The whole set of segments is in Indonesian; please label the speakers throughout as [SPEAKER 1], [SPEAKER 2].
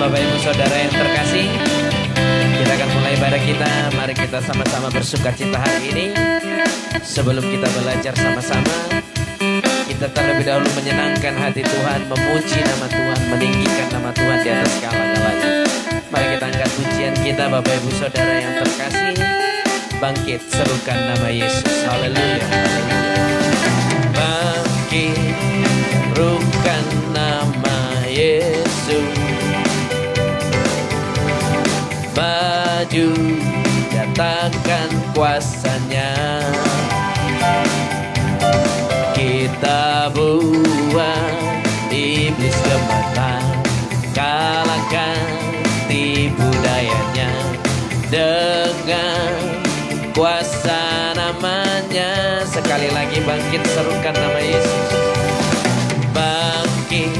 [SPEAKER 1] Bapak Ibu Saudara yang terkasih, kita akan mulai ibadah kita. Mari kita sama-sama bersuka cita hari ini. Sebelum kita belajar sama-sama, kita terlebih dahulu menyenangkan hati Tuhan, memuji nama Tuhan, meninggikan nama Tuhan di atas segala-galanya. Mari kita angkat pujian kita, Bapak Ibu Saudara yang terkasih. Bangkit, serukan nama Yesus. Haleluya, haleluya. Bangkit, serukan nama Yesus. Maju, nyatakan kuasanya. Kita buang iblis gemetar, kalahkan tipu dayanya dengan kuasa namanya. Sekali lagi bangkit, serukan nama Yesus. Bangkit,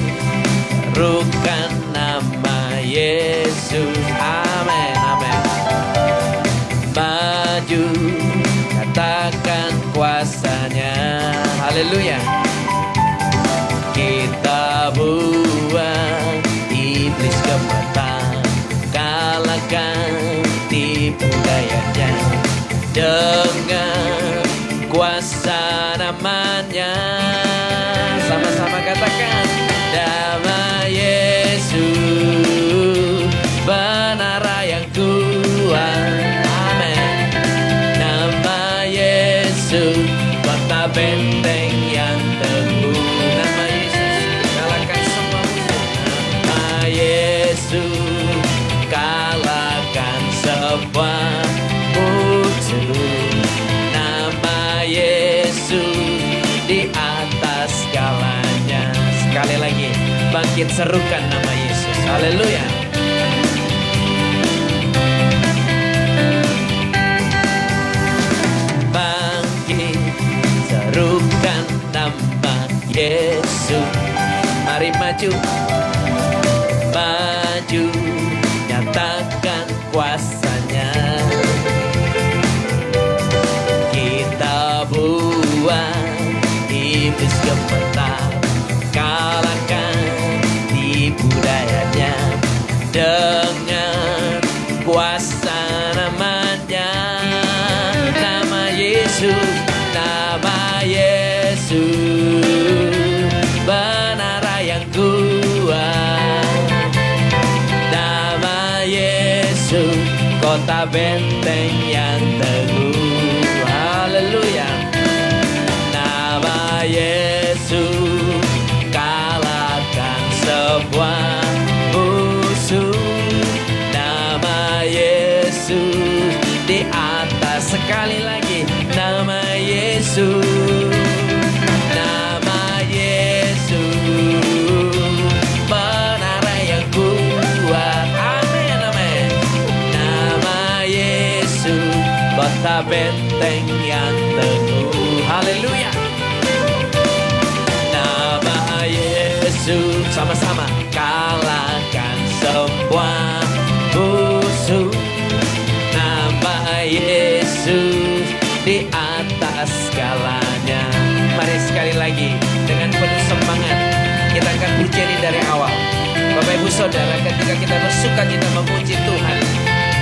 [SPEAKER 1] serukan nama Yesus. Amin, amin. Maju, katakan kuasanya. Haleluya. Kita buang iblis gemetar, kalahkan tipu dayanya dengan kuasa namanya. Sama-sama katakan, nama Yesus benar yang kuat. Amin. Nama Yesus kota benteng yang teguh. Nama Yesus kalahkan semua musuh. Nama Yesus kalahkan semua musuh. Nama Yesus di atas segalanya. Sekali lagi, bangkit, serukan nama Yesus. Haleluya. Bangkit, serukan nama Yesus. Mari maju, maju, nyatakan kuasanya. Kita buang iblis gemetar, kalahkan tipu dayanya dengan kuasa namanya. Nama Yesus, nama Yesus benar yang kuat. Nama Yesus kota benteng yang teguh. Haleluya. Nama Yesus kalahkan semua musuh. Nama Yesus di atas. Sekali lagi, nama Yesus. Nama Yesus benar yang kuat. Amin, amin. Nama Yesus kota benteng yang teguh. Haleluya. Nama Yesus, sama-sama, kalahkan semua musuh. Nama Yesus di atas segalanya. Mari sekali lagi dengan penuh semangat kita akan pujian ini dari awal. Bapak Ibu Saudara, ketika kita bersuka cita memuji Tuhan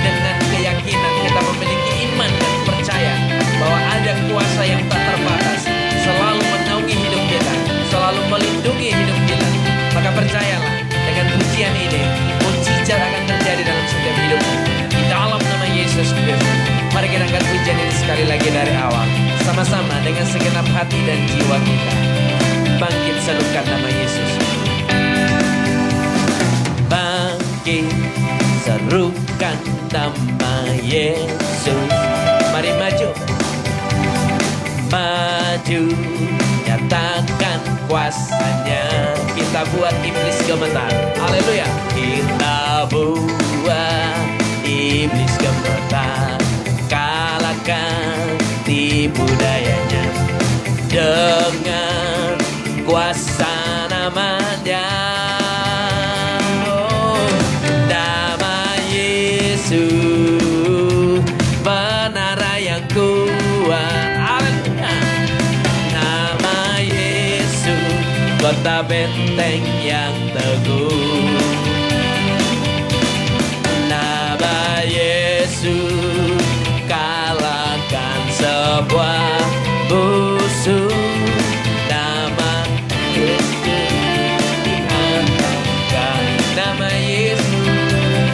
[SPEAKER 1] dengan keyakinan, kita memiliki iman dan percaya bahwa ada kuasa yang tak terbatas selalu menaungi hidup kita, selalu melindungi hidup kita. Maka percayalah, dengan pujian ini mujizat akan terjadi dalam setiap hidup di dalam nama Yesus Kristus. Mari kita angkat pujian ini sekali lagi dari awal, sama-sama dengan segenap hati dan jiwa kita. Bangkit, serukan nama Yesus. Bangkit, serukan nama Yesus. Mari maju, maju, nyatakan kuasanya. Kita buat iblis gemetar. Haleluya. Kita buat iblis gemetar, kalahkan tipu dayanya dengan kuasa namanya. Oh, nama Yesus benar yang kuat. Haleluya. Nama Yesus kota benteng yang teguh. Yesus, kalahkan sebuah musuh. Nama Yesus diangkat, nama Yesus,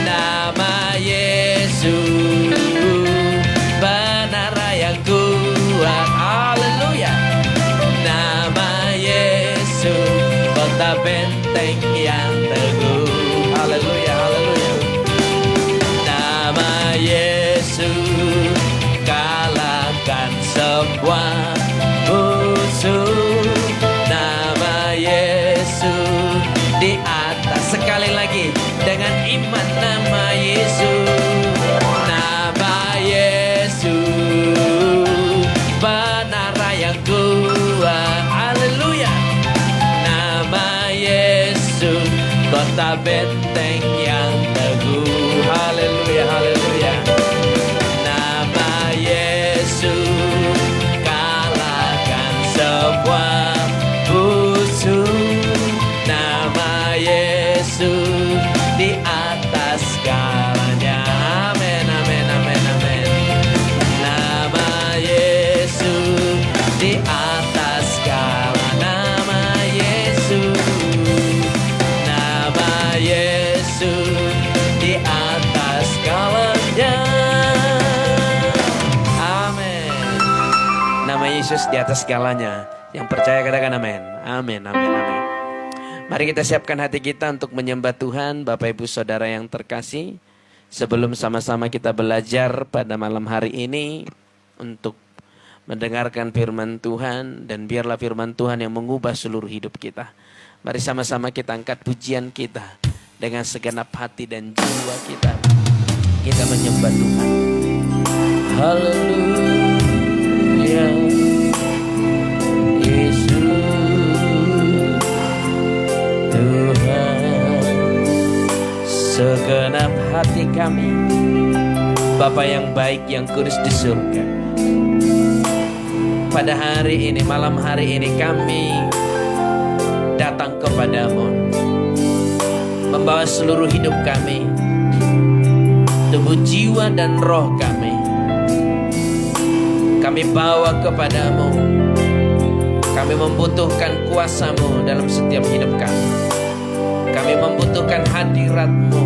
[SPEAKER 1] nama Yesus menara yang kuat. Haleluya. Nama Yesus kota benteng yang teguh. Haleluya, haleluya. Nama Yesus kalahkan semua musuh. Nama Yesus di atas. Sekali lagi dengan iman, nama Yesus, nama Yesus menara yang kuat. Haleluya. Nama Yesus kota benteng yang teguh. Haleluya, haleluya. Nama Yesus kalahkan semua musuh. Nama Yesus di atas segalanya. Amin, amin, amin, amin. Nama Yesus di atas segala. Nama Yesus, nama Yesus di atas segalanya. Amin. Nama Yesus di atas segalanya. Yang percaya katakan amin. Amin, amin, amin. Mari kita siapkan hati kita untuk menyembah Tuhan. Bapak Ibu Saudara yang terkasih, sebelum sama-sama kita belajar pada malam hari ini untuk mendengarkan firman Tuhan, dan biarlah firman Tuhan yang mengubah seluruh hidup kita. Mari sama-sama kita angkat pujian kita dengan segenap hati dan jiwa kita. Kita menyembah Tuhan. Haleluya. Yesus Tuhan, segenap hati kami, Bapa yang baik yang kudus di surga, pada hari ini, malam hari ini kami datang kepadamu, membawa seluruh hidup kami, tubuh, jiwa, dan roh kami. Kami bawa kepadamu. Kami membutuhkan kuasa-Mu dalam setiap hidup kami. Kami membutuhkan hadirat-Mu.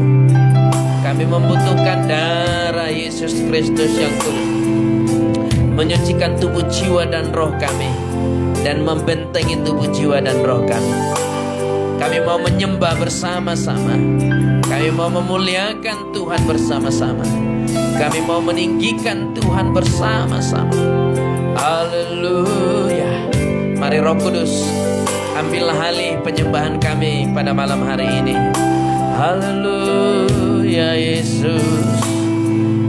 [SPEAKER 1] Kami membutuhkan darah Yesus Kristus yang kudus, menyucikan tubuh, jiwa, dan roh kami, dan membentengi tubuh, jiwa, dan roh kami. Kami mau menyembah bersama-sama. Kami mau memuliakan Tuhan bersama-sama. Kami mau meninggikan Tuhan bersama-sama. Haleluya. Mari Roh Kudus, ambillah alih penyembahan kami pada malam hari ini. Haleluya. Yesus,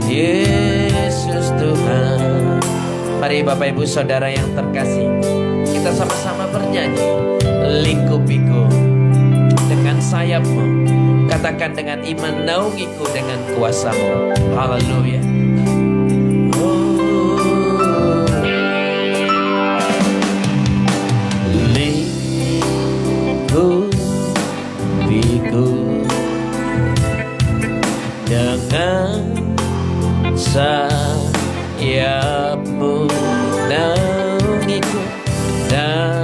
[SPEAKER 1] Yesus Tuhan. Mari Bapak Ibu Saudara yang terkasih, kita sama-sama bernyanyi. Lingkupiku dengan sayap-Mu, katakan dengan iman, naungiku dengan kuasa-Mu. Haleluya. Lingkupiku dengan sayap-Mu, naungiku, naungiku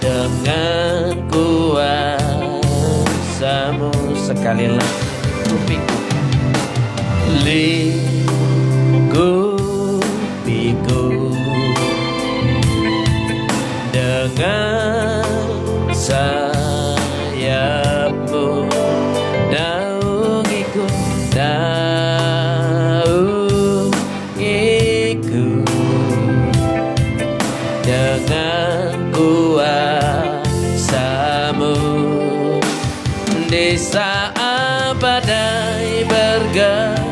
[SPEAKER 1] dengan kuasa-Mu. Sekali lagi, lingkupiku, lingkupiku dengan sayap-Mu, naungiku, naungiku dengan kuasa-Mu. Di saat badai bergelora,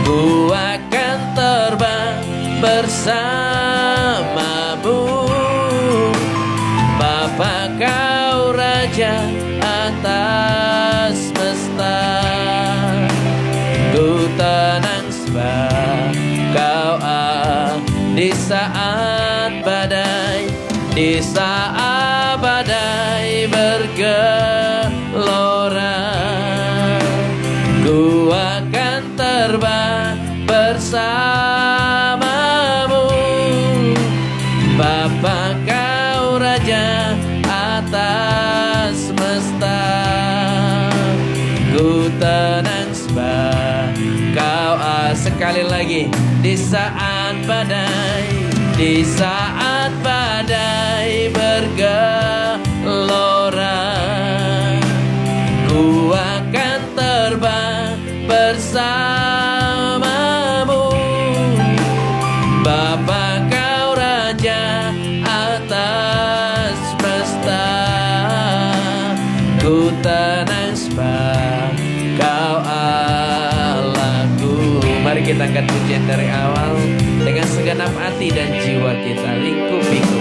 [SPEAKER 1] ku akan terbang bersamamu. Bapa, Kau Raja atas semesta, ku tenang sebab Kau di saat badai, di saat badai bergelora. Ku akan terbang bersamamu, Bapa kau Raja atas semesta. Ku tenang sebab kau sekali lagi, di saat badai bergelora. Ku akan terbang bersamamu, Bapa kau Raja atas semesta. Ku tenang sebab kau Allahku. Mari kita angkat pujian dari awal dengan segenap hati dan jiwa kita. Lingkupiku,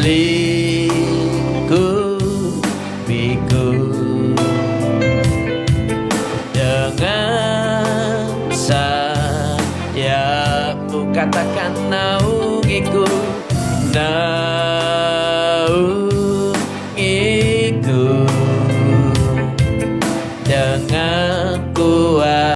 [SPEAKER 1] lingkupiku dengan sayapmu. Katakan naungiku, naungiku dengan kuat.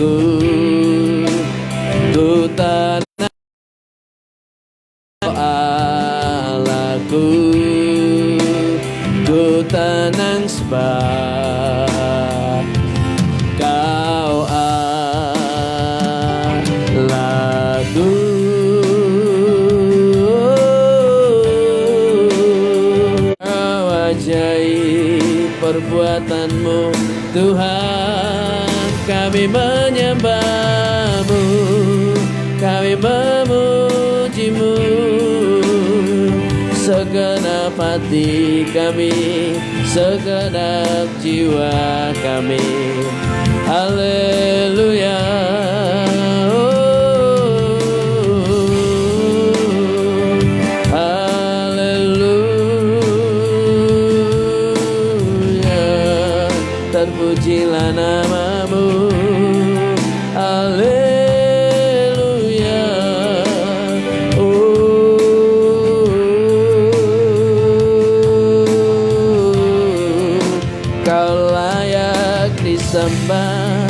[SPEAKER 1] Ku tenang Allahku, ku tenang sebab kau Allahku. Kau ajaib perbuatanmu Tuhan, kami menyembahmu, kami memujimu, segenap hati kami, segenap jiwa kami. Haleluya. Haleluya. Terpujilah namamu. Haleluya. Kau layak disembah,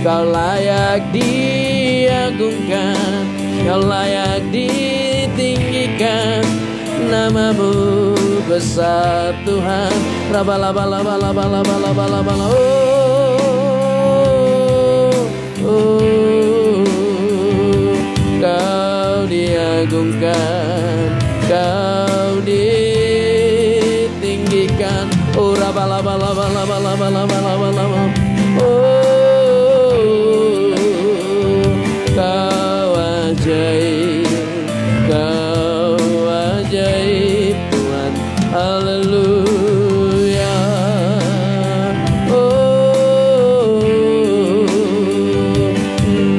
[SPEAKER 1] kau layak diagungkan, kau layak ditinggikan. Namamu besar Tuhan. Rabalabalabalabalabalabala. Kau diagungkan, kau ditinggikan. Oh, rabalabalabalabalabalabala. Oh, Haleluya. Oh,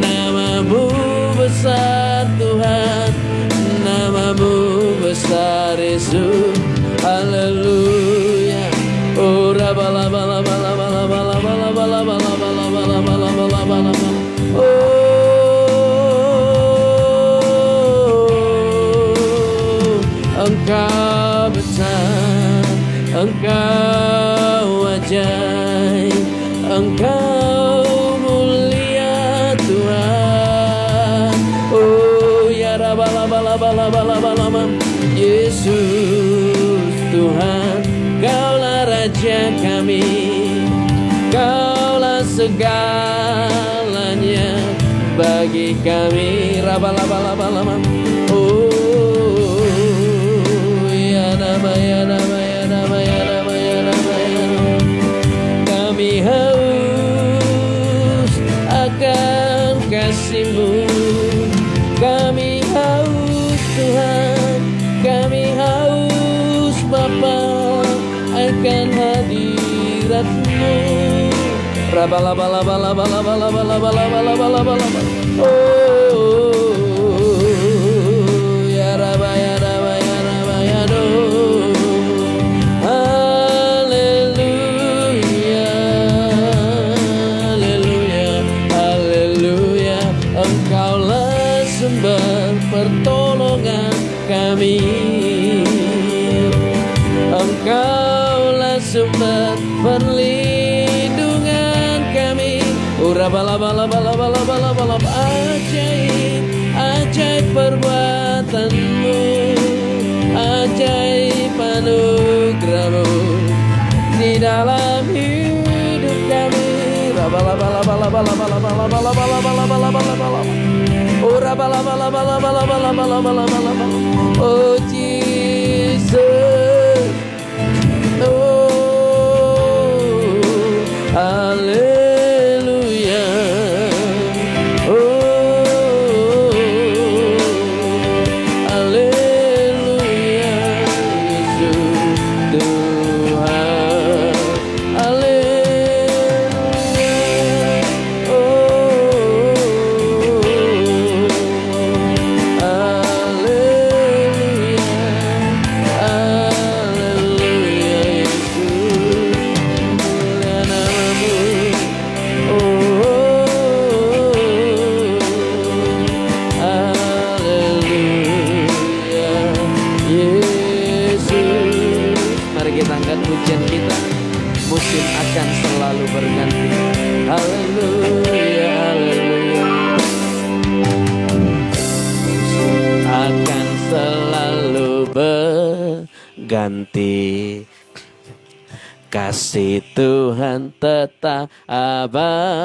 [SPEAKER 1] namamu besar Tuhan, namamu besar Yesus. Haleluya. Oh, Engkau besar, Engkau ajaib, Engkau mulia Tuhan. Oh ya Rabbalabalabalabalabalabala, Yesus Tuhan, Kaulah Raja kami, Kaulah segalanya bagi kami. Rabbalabalabalabala. Oh kami haus akan kasih-Mu, kami haus Tuhan, kami haus Bapa akan hadirat-Mu. Rabalabalabalabalabalabalabalabalabalabalabala. Oh ya Rabba ya Rabba ya Rabba ya do. Haleluya, haleluya, haleluya. Engkaulah sumber pertolongan kami, Engkaulah sumber perlindungan kami. Urabalabalabalabalabalab, ajaib, ajaib perbuatan-Mu, ajaib anugerah-Mu di dalam hidup kami. Rabalabalabalabalabalabalabalabalabalabalabalabalabalab. Urabalabalabalabalabalabalabalabalabalab. Oh Jesus, oh haleluya. Oh haleluya, Yesus Tuhan. Haleluya. Oh haleluya, haleluya, Yesus. Mulia namamu. Oh haleluya, Yesus. Mari kita angkat pujian kita. Musim akan selalu berganti. Haleluya, haleluya. Musim akan selalu berganti. Kasih Tuhan tetap abadi,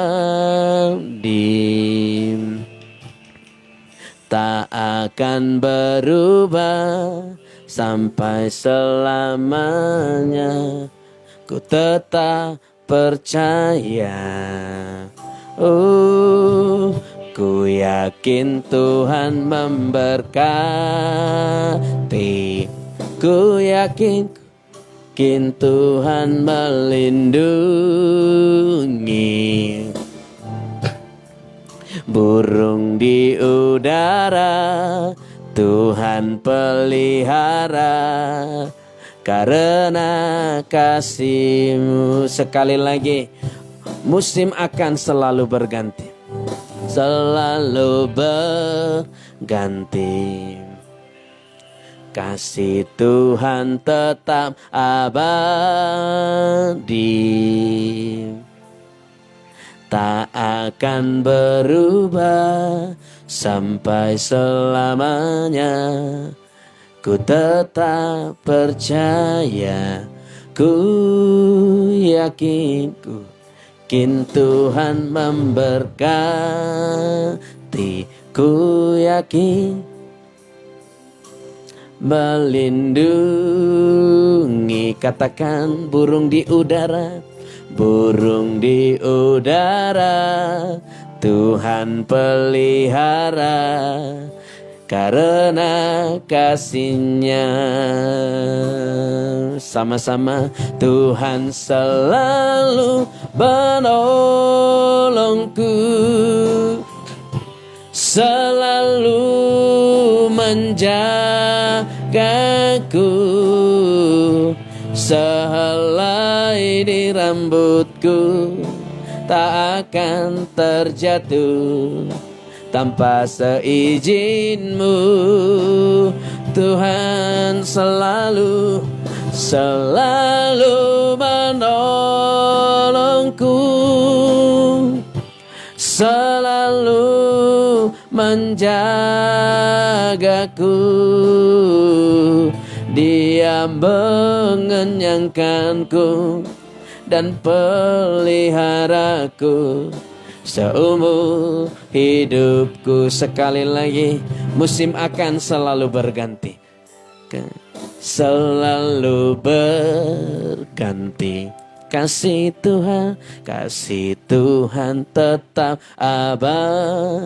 [SPEAKER 1] tak akan berubah sampai selamanya. Ku tetap percaya. Ku yakin Tuhan memberkati. Ku yakin Tuhan melindungi. Burung di udara Tuhan pelihara, karena kasih-Mu. Sekali lagi, musim akan selalu berganti, selalu berganti. Kasih Tuhan tetap abadi, tak akan berubah sampai selamanya. Ku tetap percaya, ku yakin Tuhan memberkati. Ku yakin melindungi. Katakan burung di udara, burung di udara Tuhan pelihara, karena kasih-Nya. bersama-sama. Tuhan selalu menolongku, selalu menjagaku, sehelai di rambutku tak akan terjatuh tanpa seizinmu. Tuhan selalu menolongku, selalu menjagaku. Dia mengenyangkanku dan peliharaku seumur hidupku. Sekali lagi, musim akan selalu berganti, selalu berganti. Kasih Tuhan tetap abadi,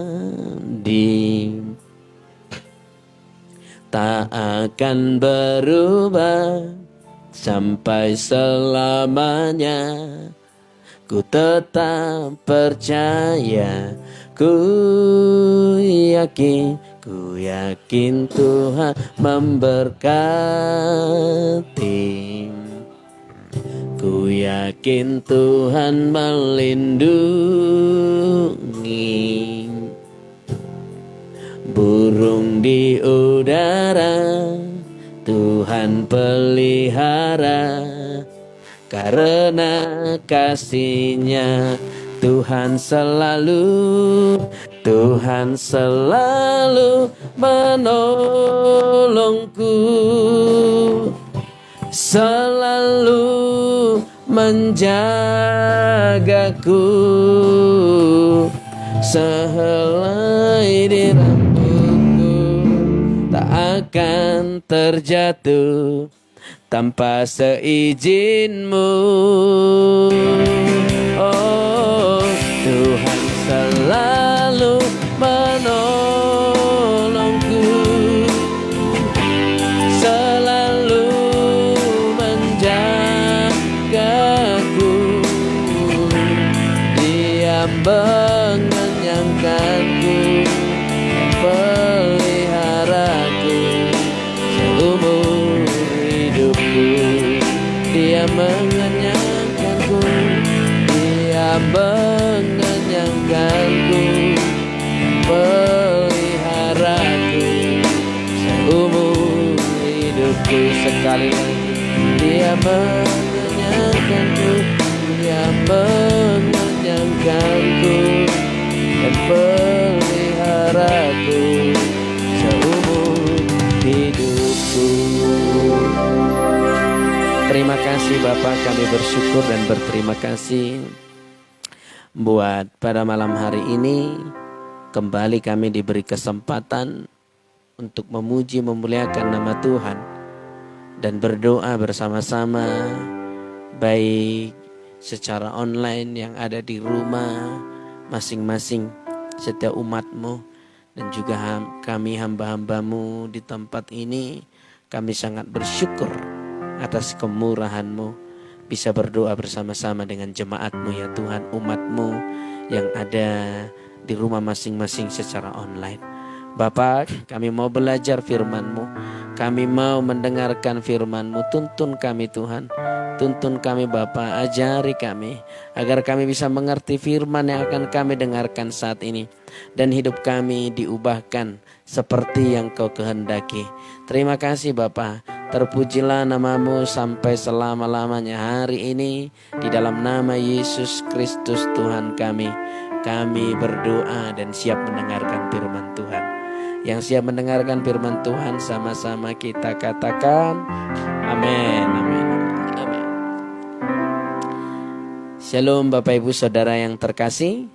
[SPEAKER 1] tak akan berubah sampai selamanya. Ku tetap percaya, ku yakin Tuhan memberkati. Ku yakin Tuhan melindungi. Burung di udara Tuhan pelihara, karena kasih-Nya Tuhan selalu menolongku, selalu menjagaku, sehelai di rambutku tak akan terjatuh tanpa seizinmu. Oh, Tuhan selalu menolongku, selalu menjagaku. Dia mengenyangkanku, peliharaku seumur hidupku. Dia mengenyangkanku, Dia mengenyangkanku, peliharaku seumur hidupku. Sekali lagi, Dia mengenyangkanku, Dia mengenyangkanku dan peliharaku seumur hidupku. Terima kasih Bapak, kami bersyukur dan berterima kasih buat pada malam hari ini kembali kami diberi kesempatan untuk memuji memuliakan nama Tuhan dan berdoa bersama-sama, baik secara online yang ada di rumah masing-masing setiap umat-Mu dan juga kami hamba-hamba-Mu di tempat ini. Kami sangat bersyukur atas kemurahan-Mu bisa berdoa bersama-sama dengan jemaat-Mu ya Tuhan, umat-Mu yang ada di rumah masing-masing secara online. Bapak, kami mau belajar firman-Mu, kami mau mendengarkan firman-Mu. Tuntun kami Tuhan, tuntun kami Bapa, ajari kami agar kami bisa mengerti firman yang akan kami dengarkan saat ini dan hidup kami diubahkan seperti yang Kau kehendaki. Terima kasih Bapa, terpujilah nama-Mu sampai selama-lamanya hari ini. Di dalam nama Yesus Kristus Tuhan kami berdoa dan siap mendengarkan firman Tuhan. Yang siap mendengarkan firman Tuhan sama-sama kita katakan amin, amin, amin. Shalom Bapak Ibu Saudara yang terkasih.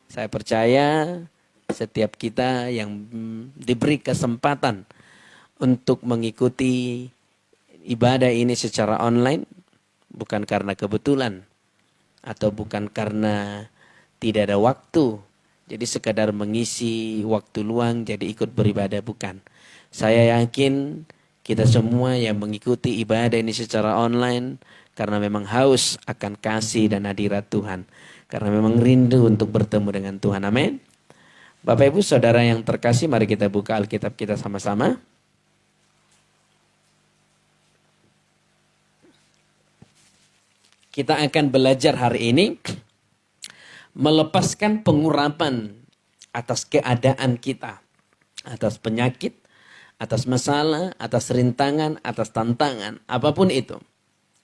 [SPEAKER 1] Saya percaya setiap kita yang diberi kesempatan untuk mengikuti ibadah ini secara online bukan karena kebetulan atau bukan karena tidak ada waktu, jadi sekadar mengisi waktu luang jadi ikut beribadah, bukan. Saya yakin Kita semua yang mengikuti ibadah ini secara online karena memang haus akan kasih dan hadirat Tuhan. Karena memang rindu untuk bertemu dengan Tuhan. Amin. Bapak Ibu Saudara yang terkasih, mari kita buka Alkitab kita sama-sama. Kita akan belajar hari ini melepaskan pengurapan atas keadaan kita, atas penyakit, atas masalah, atas rintangan, atas tantangan, apapun itu.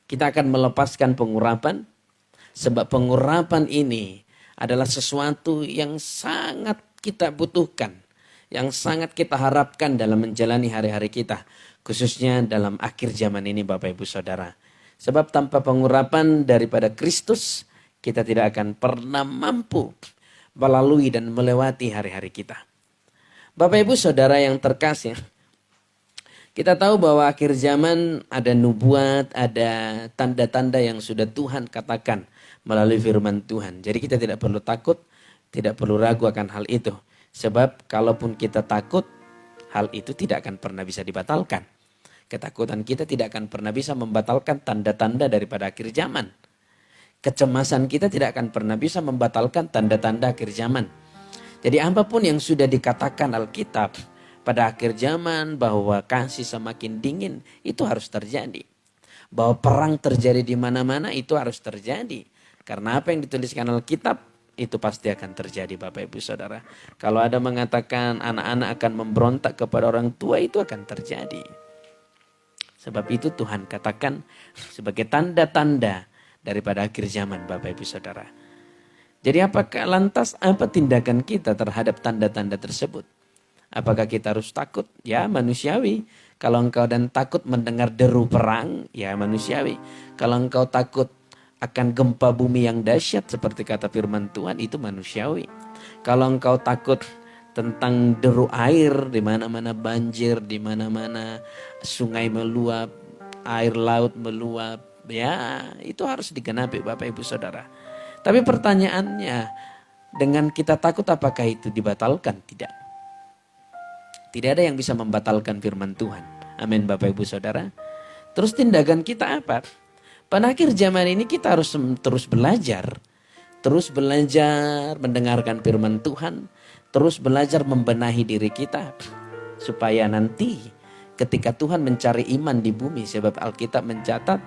[SPEAKER 1] Kita akan melepaskan pengurapan, sebab pengurapan ini adalah sesuatu yang sangat kita butuhkan, yang sangat kita harapkan dalam menjalani hari-hari kita, khususnya dalam akhir zaman ini Bapak Ibu Saudara. Sebab tanpa pengurapan daripada Kristus, kita tidak akan pernah mampu melalui dan melewati hari-hari kita. Bapak Ibu Saudara yang terkasih, kita tahu bahwa akhir zaman ada nubuat, ada tanda-tanda yang sudah Tuhan katakan melalui firman Tuhan. Jadi kita tidak perlu takut, tidak perlu ragu akan hal itu. Sebab kalaupun kita takut, hal itu tidak akan pernah bisa dibatalkan. Ketakutan kita tidak akan pernah bisa membatalkan tanda-tanda daripada akhir zaman. Kecemasan kita tidak akan pernah bisa membatalkan tanda-tanda akhir zaman. Jadi apapun yang sudah dikatakan Alkitab pada akhir zaman bahwa kasih semakin dingin, itu harus terjadi. Bahwa perang terjadi di mana-mana, itu harus terjadi. Karena apa yang dituliskan Alkitab, itu pasti akan terjadi Bapak Ibu Saudara. Kalau ada mengatakan anak-anak akan memberontak kepada orang tua, itu akan terjadi. Sebab itu Tuhan katakan sebagai tanda-tanda daripada akhir zaman Bapak Ibu Saudara. Jadi apakah lantas apa tindakan kita terhadap tanda-tanda tersebut? Apakah kita harus takut? Ya manusiawi. Kalau engkau dan takut mendengar deru perang, ya manusiawi. Kalau engkau takut akan gempa bumi yang dahsyat seperti kata firman Tuhan, itu manusiawi. Kalau engkau takut tentang deru air, di mana-mana banjir, di mana-mana sungai meluap, air laut meluap, ya itu harus digenapi Bapak Ibu Saudara. Tapi pertanyaannya, dengan kita takut apakah itu dibatalkan? Tidak. Tidak ada yang bisa membatalkan firman Tuhan. Amin Bapak Ibu Saudara. Terus tindakan kita apa? Pada akhir zaman ini kita harus terus belajar. Terus belajar mendengarkan firman Tuhan. Terus belajar membenahi diri kita. Supaya nanti ketika Tuhan mencari iman di bumi. Sebab Alkitab mencatat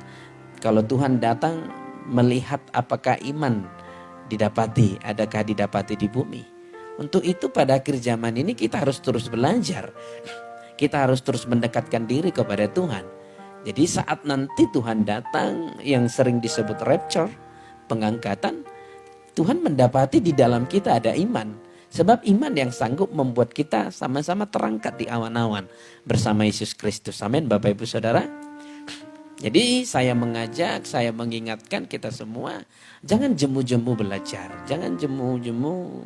[SPEAKER 1] kalau Tuhan datang melihat apakah iman didapati. Adakah didapati di bumi. Untuk itu pada akhir zaman ini kita harus terus belajar. Kita harus terus mendekatkan diri kepada Tuhan. Jadi saat nanti Tuhan datang yang sering disebut rapture, pengangkatan, Tuhan mendapati di dalam kita ada iman. Sebab iman yang sanggup membuat kita sama-sama terangkat di awan-awan bersama Yesus Kristus. Amin Bapak Ibu Saudara. Jadi saya mengajak, saya mengingatkan kita semua, jangan jemu-jemu belajar. Jangan jemu-jemu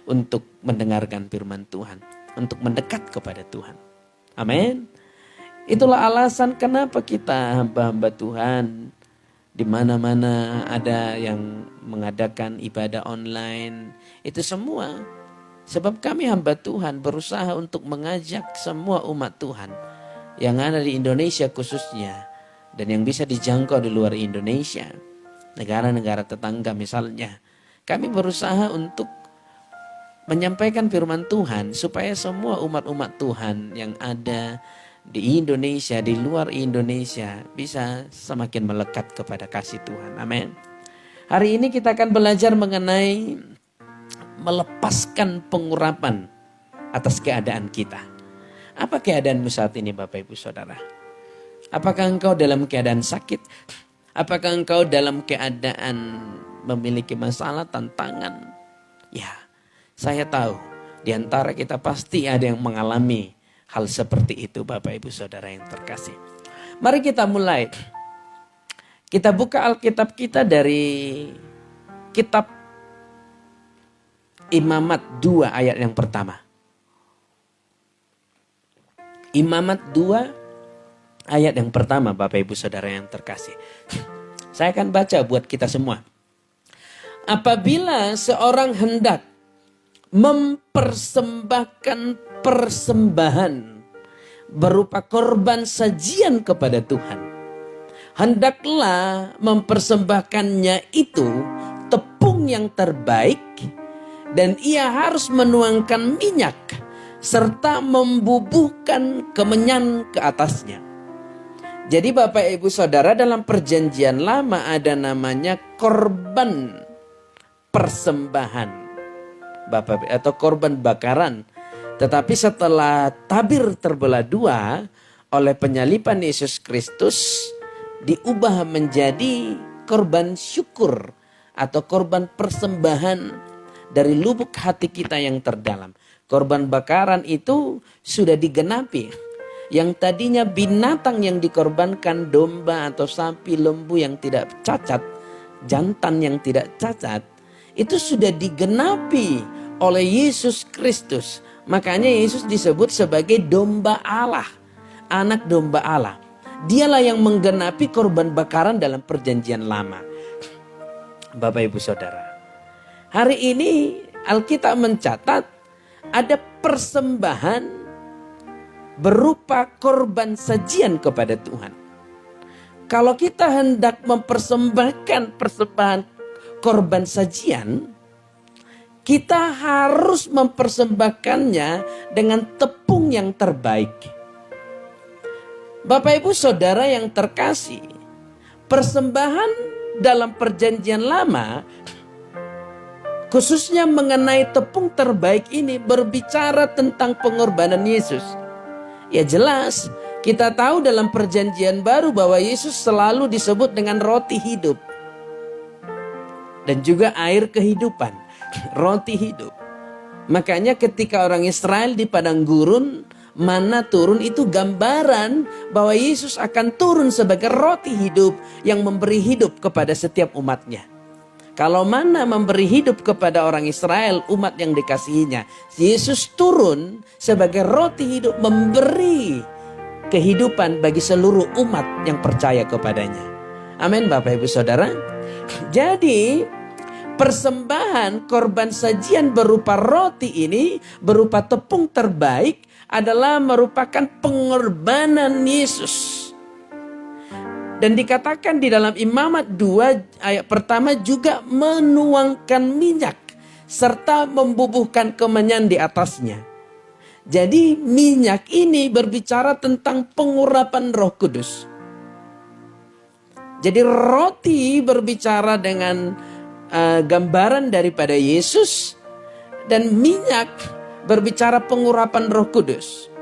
[SPEAKER 1] untuk mendengarkan firman Tuhan, untuk mendekat kepada Tuhan. Amin. Itulah alasan kenapa kita hamba-hamba Tuhan di mana-mana ada yang mengadakan ibadah online, itu semua sebab kami hamba Tuhan berusaha untuk mengajak semua umat Tuhan yang ada di Indonesia khususnya dan yang bisa dijangkau di luar Indonesia, negara-negara tetangga misalnya. Kami berusaha untuk menyampaikan firman Tuhan supaya semua umat-umat Tuhan yang ada di Indonesia, di luar Indonesia bisa semakin melekat kepada kasih Tuhan. Amin. Hari ini kita akan belajar mengenai melepaskan pengurapan atas keadaan kita. Apa keadaanmu saat ini Bapak Ibu Saudara? Apakah engkau dalam keadaan sakit? Apakah engkau dalam keadaan memiliki masalah, tantangan? Ya. Saya tahu di antara kita pasti ada yang mengalami hal seperti itu Bapak Ibu Saudara yang terkasih. Mari kita mulai. Kita buka Alkitab kita dari kitab Imamat 2 ayat yang pertama. Imamat 2 ayat yang pertama Bapak Ibu Saudara yang terkasih. Saya akan baca buat kita semua. Apabila seorang hendak mempersembahkan persembahan berupa korban sajian kepada Tuhan. Hendaklah mempersembahkannya itu tepung yang terbaik, dan ia harus menuangkan minyak serta membubuhkan kemenyan ke atasnya. Jadi Bapak Ibu Saudara, dalam perjanjian lama ada namanya korban persembahan Bapak, atau korban bakaran. Tetapi setelah tabir terbelah dua oleh penyaliban Yesus Kristus, diubah menjadi korban syukur atau korban persembahan dari lubuk hati kita yang terdalam. Korban bakaran itu sudah digenapi. Yang tadinya binatang yang dikorbankan, domba atau sapi, lembu yang tidak cacat, jantan yang tidak cacat, itu sudah digenapi oleh Yesus Kristus. Makanya Yesus disebut sebagai domba Allah, anak domba Allah. Dialah yang menggenapi korban bakaran dalam perjanjian lama. Bapak Ibu Saudara, hari ini Alkitab mencatat ada persembahan berupa korban sajian kepada Tuhan. Kalau kita hendak mempersembahkan persembahan korban sajian, kita harus mempersembahkannya dengan tepung yang terbaik. Bapak Ibu Saudara yang terkasih, persembahan dalam perjanjian lama, khususnya mengenai tepung terbaik ini, berbicara tentang pengorbanan Yesus. Ya jelas, kita tahu dalam perjanjian baru bahwa Yesus selalu disebut dengan roti hidup. Dan juga air kehidupan, roti hidup. Makanya ketika orang Israel di padang gurun, mana turun itu gambaran bahwa Yesus akan turun sebagai roti hidup yang memberi hidup kepada setiap umatnya. Kalau mana memberi hidup kepada orang Israel, umat yang dikasihinya, Yesus turun sebagai roti hidup memberi kehidupan bagi seluruh umat yang percaya kepadanya. Amin Bapak Ibu Saudara. Jadi persembahan korban sajian berupa roti ini, berupa tepung terbaik, adalah merupakan pengorbanan Yesus. Dan dikatakan di dalam Imamat 2 ayat pertama juga menuangkan minyak serta membubuhkan kemenyan di atasnya. Jadi minyak ini berbicara tentang pengurapan Roh Kudus. Jadi roti berbicara dengan gambaran daripada Yesus, dan minyak berbicara pengurapan Roh Kudus.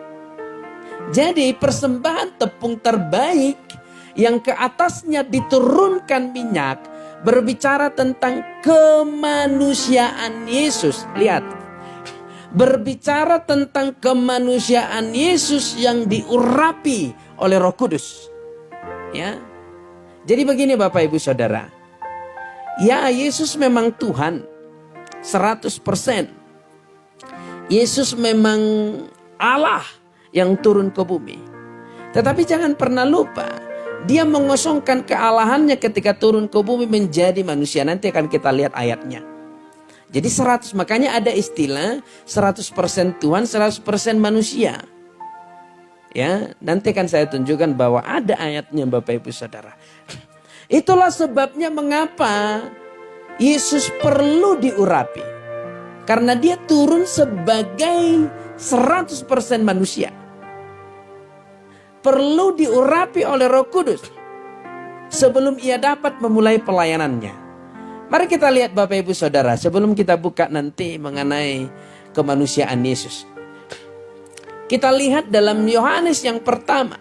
[SPEAKER 1] Jadi persembahan tepung terbaik yang ke atasnya diturunkan minyak berbicara tentang kemanusiaan Yesus. Lihat, berbicara tentang kemanusiaan Yesus yang diurapi oleh Roh Kudus. Ya. Jadi begini Bapak Ibu Saudara. Ya, Yesus memang Tuhan 100%. Yesus memang Allah yang turun ke bumi. Tetapi jangan pernah lupa, Dia mengosongkan kealahannya ketika turun ke bumi menjadi manusia. Nanti akan kita lihat ayatnya. Jadi 100, makanya ada istilah 100% Tuhan, 100% manusia. Ya, nanti akan saya tunjukkan bahwa ada ayatnya Bapak Ibu Saudara. Itulah sebabnya mengapa Yesus perlu diurapi. Karena Dia turun sebagai 100% manusia. Perlu diurapi oleh Roh Kudus sebelum Ia dapat memulai pelayanannya. Mari kita lihat Bapak Ibu Saudara, sebelum kita buka nanti mengenai kemanusiaan Yesus. Kita lihat dalam Yohanes yang pertama,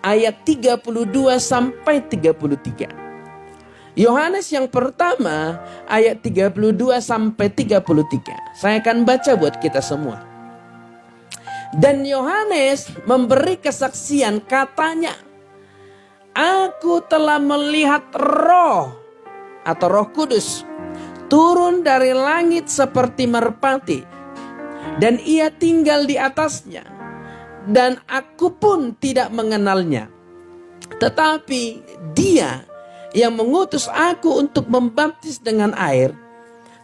[SPEAKER 1] ayat 32 sampai 33. Yohanes yang pertama, ayat 32 sampai 33. Saya akan baca buat kita semua. Dan Yohanes memberi kesaksian, katanya, aku telah melihat Roh atau Roh Kudus turun dari langit seperti merpati, dan Ia tinggal di atasnya, dan aku pun tidak mengenalnya. Tetapi Dia yang mengutus aku untuk membaptis dengan air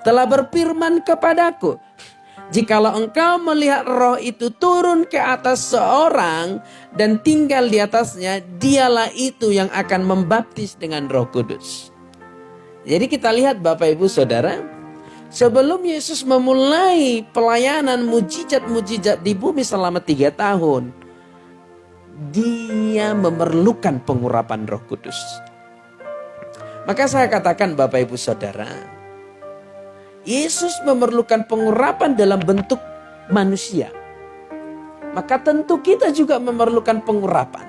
[SPEAKER 1] telah berfirman kepadaku,
[SPEAKER 2] Jikalau engkau melihat roh itu turun ke atas seorang dan tinggal di atasnya, dialah itu yang akan membaptis dengan Roh Kudus. Jadi kita lihat Bapak Ibu Saudara, sebelum Yesus memulai pelayanan mujizat-mujizat di bumi selama 3 tahun, dia memerlukan pengurapan Roh Kudus. Maka saya katakan Bapak Ibu Saudara, Yesus memerlukan pengurapan dalam bentuk manusia. Maka tentu kita juga memerlukan pengurapan.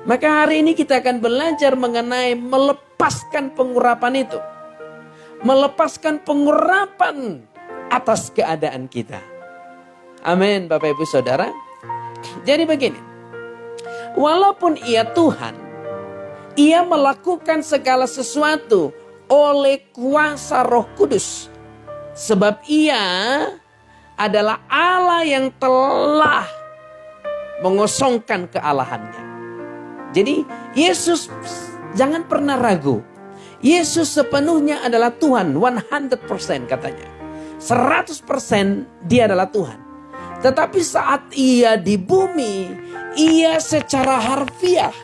[SPEAKER 2] Maka hari ini kita akan belajar mengenai melepaskan pengurapan itu. Melepaskan pengurapan atas keadaan kita. Amin Bapak Ibu Saudara. Jadi begini. Walaupun ia Tuhan, ia melakukan segala sesuatu oleh kuasa Roh Kudus. Sebab ia adalah Allah yang telah mengosongkan kealahannya. Jadi Yesus jangan pernah ragu. Yesus sepenuhnya adalah Tuhan, 100% katanya. 100% dia adalah Tuhan. Tetapi saat ia di bumi, ia secara harfiah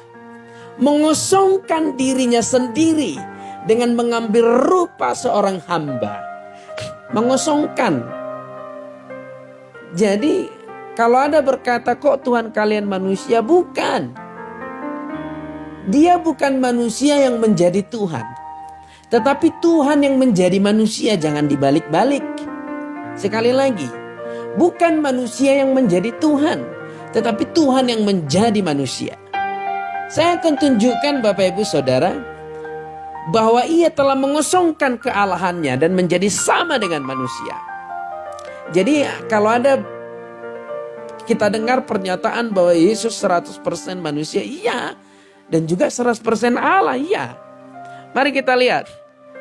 [SPEAKER 2] mengosongkan dirinya sendiri dengan mengambil rupa seorang hamba. Mengosongkan. Jadi kalau ada berkata kok Tuhan kalian manusia, bukan. Dia bukan manusia yang menjadi Tuhan. Tetapi Tuhan yang menjadi manusia, jangan dibalik-balik. Sekali lagi, bukan manusia yang menjadi Tuhan, tetapi Tuhan yang menjadi manusia. Saya akan tunjukkan Bapak Ibu Saudara, bahwa ia telah mengosongkan kealahannya dan menjadi sama dengan manusia. Jadi kalau ada kita dengar pernyataan bahwa Yesus 100% manusia, iya. Dan juga 100% Allah, iya. Mari kita lihat.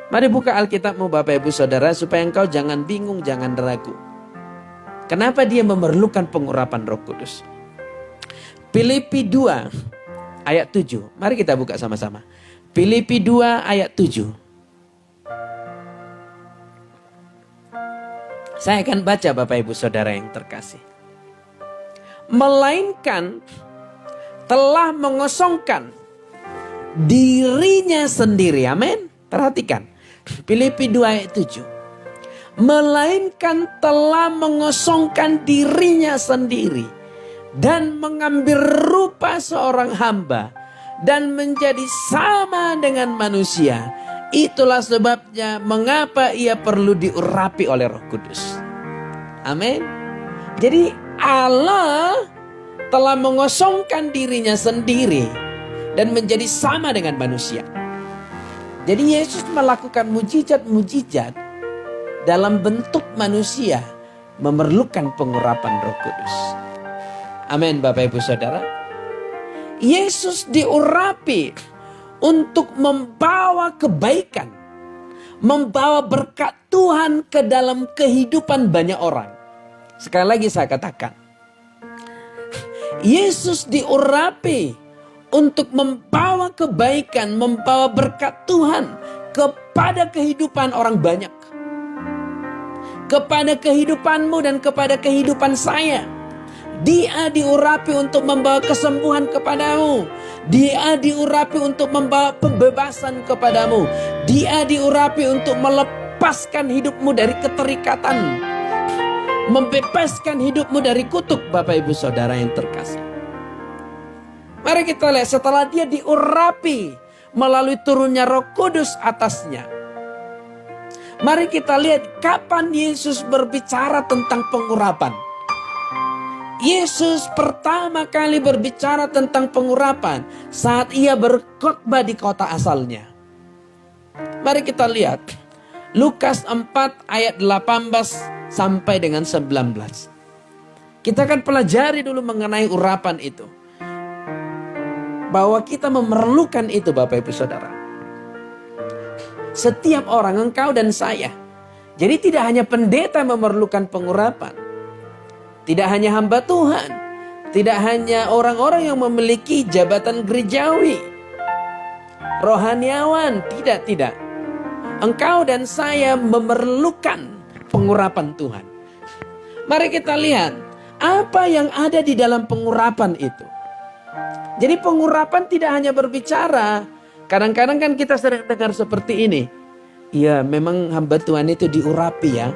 [SPEAKER 2] Mari buka Alkitabmu Bapak Ibu Saudara, supaya engkau jangan bingung, jangan ragu. Kenapa dia memerlukan pengurapan Roh Kudus? Filipi 2 ayat 7. Mari kita buka sama-sama. Filipi 2 ayat 7. Saya akan baca Bapak Ibu Saudara yang terkasih. Melainkan telah mengosongkan dirinya sendiri. Amin. Perhatikan. Filipi 2 ayat 7. Melainkan telah mengosongkan dirinya sendiri dan mengambil rupa seorang hamba dan menjadi sama dengan manusia. Itulah sebabnya mengapa ia perlu diurapi oleh Roh Kudus. Amin. Jadi Allah telah mengosongkan dirinya sendiri dan menjadi sama dengan manusia. Jadi Yesus melakukan mujizat-mujizat dalam bentuk manusia, memerlukan pengurapan Roh Kudus. Amin Bapak Ibu Saudara. Yesus diurapi untuk membawa kebaikan, membawa berkat Tuhan ke dalam kehidupan banyak orang. Sekali lagi saya katakan, Yesus diurapi untuk membawa kebaikan, membawa berkat Tuhan kepada kehidupan orang banyak. Kepada kehidupanmu dan kepada kehidupan saya. Dia diurapi untuk membawa kesembuhan kepadamu. Dia diurapi untuk membawa pembebasan kepadamu. Dia diurapi untuk melepaskan hidupmu dari keterikatan. Membebaskan hidupmu dari kutuk Bapak Ibu Saudara yang terkasih. Mari kita lihat setelah dia diurapi melalui turunnya Roh Kudus atasnya. Mari kita lihat kapan Yesus berbicara tentang pengurapan. Yesus pertama kali berbicara tentang pengurapan saat ia berkhotbah di kota asalnya. Mari kita lihat Lukas 4 ayat 18 sampai dengan 19. Kita akan pelajari dulu mengenai urapan itu. Bahwa kita memerlukan itu Bapak Ibu Saudara. Setiap orang, engkau dan saya. Jadi tidak hanya pendeta memerlukan pengurapan. Tidak hanya hamba Tuhan. Tidak hanya orang-orang yang memiliki jabatan gerejawi. Rohaniawan. Tidak. Engkau dan saya memerlukan pengurapan Tuhan. Mari kita lihat apa yang ada di dalam pengurapan itu. Jadi pengurapan tidak hanya berbicara. Kadang-kadang kan kita sering dengar seperti ini. Ya memang hamba Tuhan itu diurapi ya.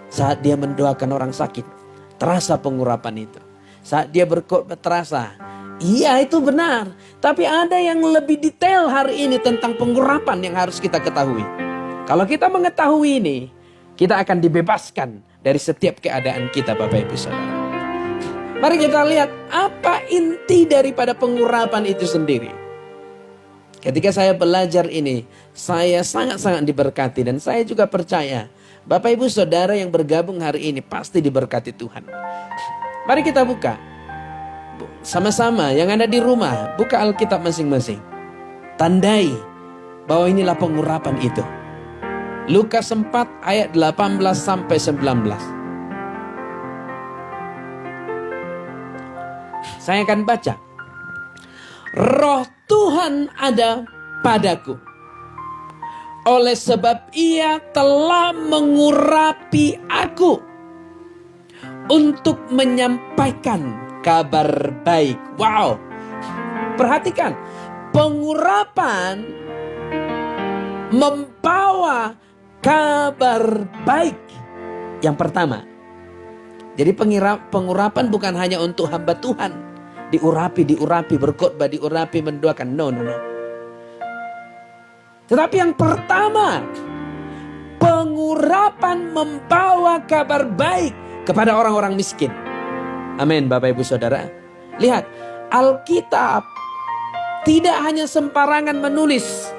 [SPEAKER 2] Saat dia mendoakan orang sakit. Terasa pengurapan itu. Saat dia berkhotbah terasa. Iya itu benar. Tapi ada yang lebih detail hari ini tentang pengurapan yang harus kita ketahui. Kalau kita mengetahui ini, kita akan dibebaskan dari setiap keadaan kita Bapak Ibu Saudara. Mari kita lihat apa inti daripada pengurapan itu sendiri. Ketika saya belajar ini, saya sangat-sangat diberkati. Dan saya juga percaya, Bapak Ibu Saudara yang bergabung hari ini pasti diberkati Tuhan. Mari kita buka. Sama-sama yang ada di rumah, buka Alkitab masing-masing. Tandai bahwa inilah pengurapan itu. Lukas 4 ayat 18 sampai 19. Saya akan baca. Roh Tuhan ada padaku. Oleh sebab ia telah mengurapi aku. Untuk menyampaikan kabar baik. Wow. Perhatikan. Pengurapan membawa kabar baik. Yang pertama. Jadi pengurapan bukan hanya untuk hamba Tuhan. Diurapi, berkhotbah, diurapi, mendoakan. No. Tetapi yang pertama, pengurapan membawa kabar baik kepada orang-orang miskin. Amin Bapak Ibu Saudara. Lihat, Alkitab tidak hanya sembarangan menulis.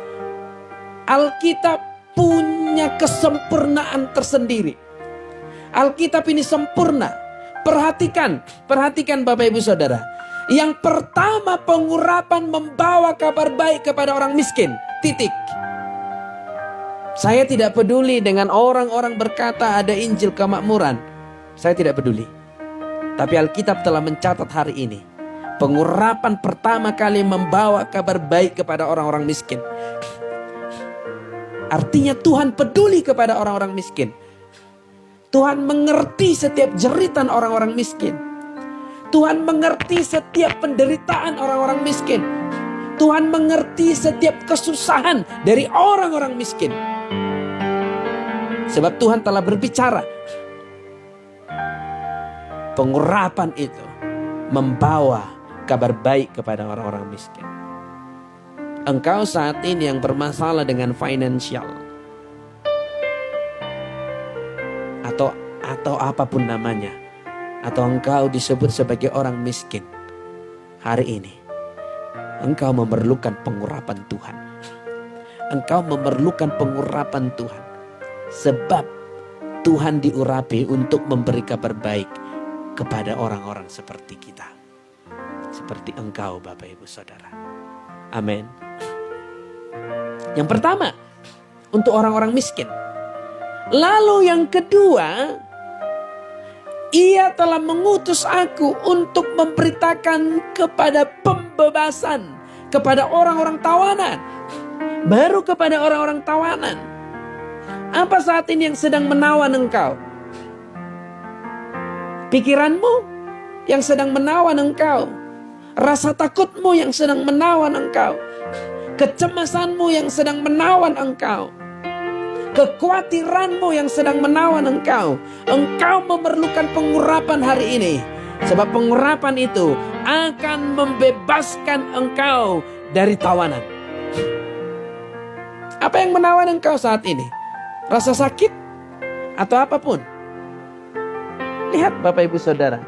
[SPEAKER 2] Alkitab punya kesempurnaan tersendiri. Alkitab ini sempurna. Perhatikan Bapak Ibu Saudara. Yang pertama, pengurapan membawa kabar baik kepada orang miskin. Titik. Saya tidak peduli dengan orang-orang berkata ada Injil kemakmuran. Saya tidak peduli. Tapi Alkitab telah mencatat hari ini. Pengurapan pertama kali membawa kabar baik kepada orang-orang miskin. Artinya Tuhan peduli kepada orang-orang miskin. Tuhan mengerti setiap jeritan orang-orang miskin. Tuhan mengerti setiap penderitaan orang-orang miskin. Tuhan mengerti setiap kesusahan dari orang-orang miskin. Sebab Tuhan telah berbicara. Pengurapan itu membawa kabar baik kepada orang-orang miskin. Engkau saat ini yang bermasalah dengan financial. Atau apapun namanya. Atau engkau disebut sebagai orang miskin. Hari ini engkau memerlukan pengurapan Tuhan. Engkau memerlukan pengurapan Tuhan. Sebab Tuhan diurapi untuk memberi kabar baik kepada orang-orang seperti kita. Seperti engkau Bapak Ibu Saudara. Amin. Yang pertama, untuk orang-orang miskin. Lalu yang kedua, ia telah mengutus aku untuk memberitakan kepada pembebasan kepada orang-orang tawanan. Baru kepada orang-orang tawanan. Apa saat ini yang sedang menawan engkau? Pikiranmu yang sedang menawan engkau. Rasa takutmu yang sedang menawan engkau. Kecemasanmu yang sedang menawan engkau. Kekhawatiranmu yang sedang menawan engkau. Engkau memerlukan pengurapan hari ini. Sebab pengurapan itu akan membebaskan engkau dari tawanan. Apa yang menawan engkau saat ini? Rasa sakit? Atau apapun? Lihat Bapak Ibu Saudara.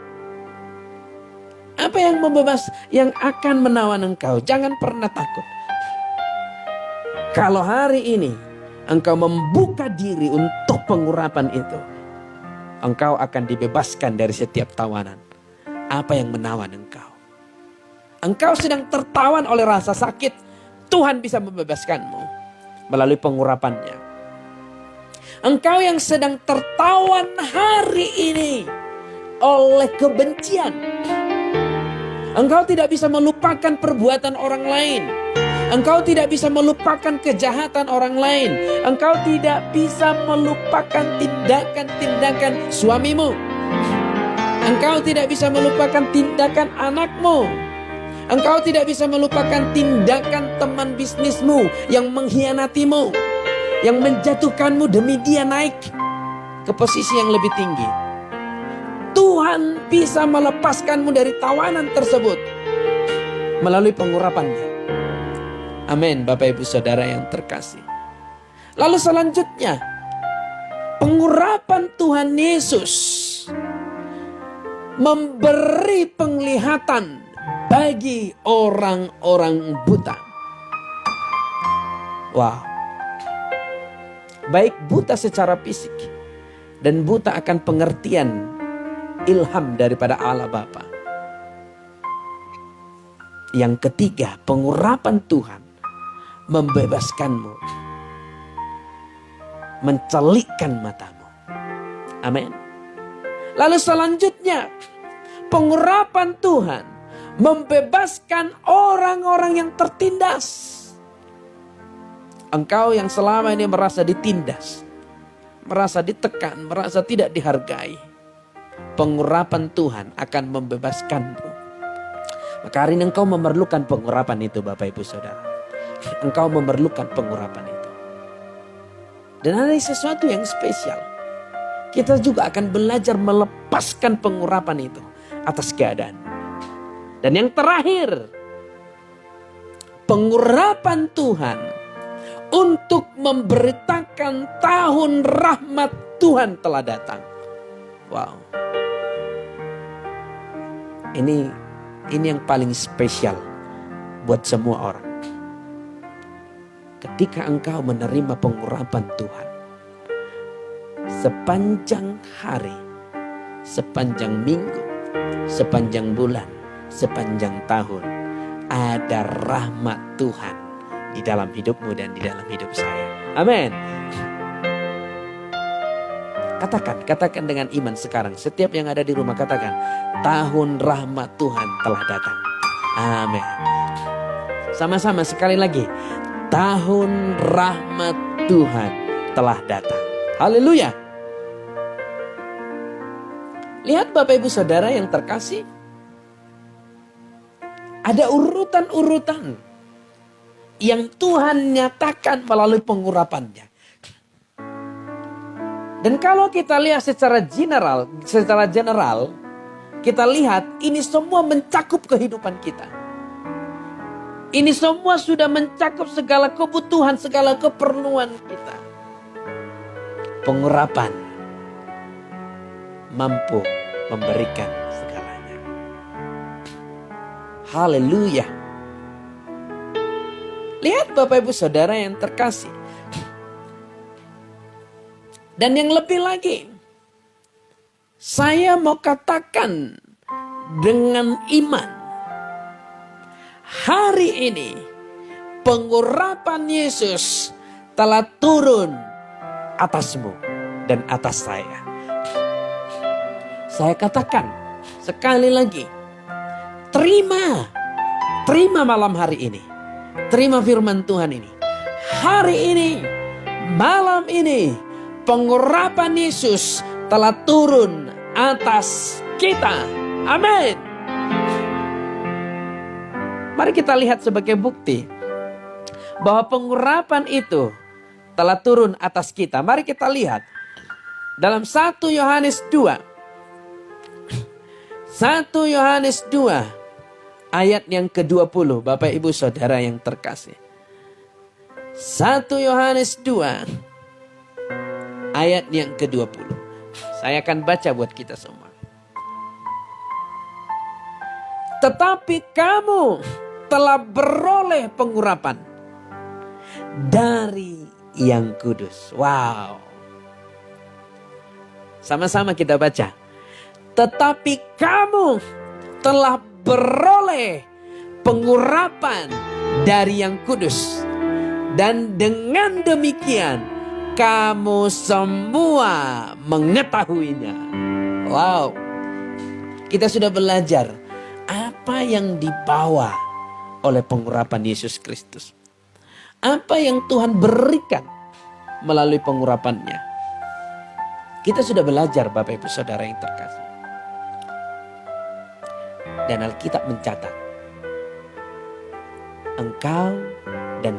[SPEAKER 2] Apa yang yang akan menawan engkau? Jangan pernah takut. Kalau hari ini engkau membuka diri untuk pengurapan itu, engkau akan dibebaskan dari setiap tawanan. Apa yang menawan engkau? Engkau sedang tertawan oleh rasa sakit. Tuhan bisa membebaskanmu melalui pengurapannya. Engkau yang sedang tertawan hari ini oleh kebencian. Engkau tidak bisa melupakan perbuatan orang lain. Engkau tidak bisa melupakan kejahatan orang lain. Engkau tidak bisa melupakan tindakan-tindakan suamimu. Engkau tidak bisa melupakan tindakan anakmu. Engkau tidak bisa melupakan tindakan teman bisnismu yang mengkhianatimu, yang menjatuhkanmu demi dia naik ke posisi yang lebih tinggi. Tuhan bisa melepaskanmu dari tawanan tersebut melalui pengurapannya. Amin, Bapak Ibu Saudara yang terkasih. Lalu selanjutnya, pengurapan Tuhan Yesus memberi penglihatan bagi orang-orang buta. Wow. Baik buta secara fisik dan buta akan pengertian ilham daripada Allah Bapa. Yang ketiga, pengurapan Tuhan membebaskanmu, mencelikkan matamu. Amin. Lalu selanjutnya, pengurapan Tuhan membebaskan orang-orang yang tertindas. Engkau yang selama ini merasa ditindas, merasa ditekan, merasa tidak dihargai, pengurapan Tuhan akan membebaskanmu. Maka hari ini engkau memerlukan pengurapan itu, Bapak Ibu Saudara. Engkau memerlukan pengurapan itu. Dan ada sesuatu yang spesial. Kita juga akan belajar melepaskan pengurapan itu atas keadaan. Dan yang terakhir, pengurapan Tuhan untuk memberitakan tahun rahmat Tuhan telah datang. Wow. Ini yang paling spesial buat semua orang. Ketika engkau menerima pengurapan Tuhan, sepanjang hari, sepanjang minggu, sepanjang bulan, sepanjang tahun, ada rahmat Tuhan di dalam hidupmu dan di dalam hidup saya. Amin. Katakan dengan iman sekarang. Setiap yang ada di rumah katakan, tahun rahmat Tuhan telah datang. Amin. Sama-sama sekali lagi. Tahun rahmat Tuhan telah datang. Haleluya. Lihat Bapak Ibu Saudara yang terkasih. Ada urutan-urutan yang Tuhan nyatakan melalui pengurapannya. Dan kalau kita lihat secara general, kita lihat ini semua mencakup kehidupan kita. Ini semua sudah mencakup segala kebutuhan, segala keperluan kita. Pengurapan mampu memberikan segalanya. Haleluya. Lihat Bapak Ibu Saudara yang terkasih. Dan yang lebih lagi, saya mau katakan dengan iman, hari ini pengurapan Yesus telah turun atasmu dan atas saya. Saya katakan sekali lagi, terima malam hari ini, terima firman Tuhan ini. Hari ini, malam ini, pengurapan Yesus telah turun atas kita. Amin. Mari kita lihat sebagai bukti bahwa pengurapan itu telah turun atas kita. Mari kita lihat dalam 1 Yohanes 2. 1 Yohanes 2 ayat yang ke-20. Bapak Ibu Saudara yang terkasih. 1 Yohanes 2 ayat yang ke-20. Saya akan baca buat kita semua. Tetapi kamu telah beroleh pengurapan dari Yang Kudus. Wow. Sama-sama kita baca. Tetapi kamu telah beroleh pengurapan dari Yang Kudus. Dan dengan demikian kamu semua mengetahuinya. Wow. Kita sudah belajar apa yang dibawa oleh pengurapan Yesus Kristus. Apa yang Tuhan berikan melalui pengurapannya. Kita sudah belajar Bapak Ibu Saudara yang terkasih. Dan Alkitab mencatat, engkau dan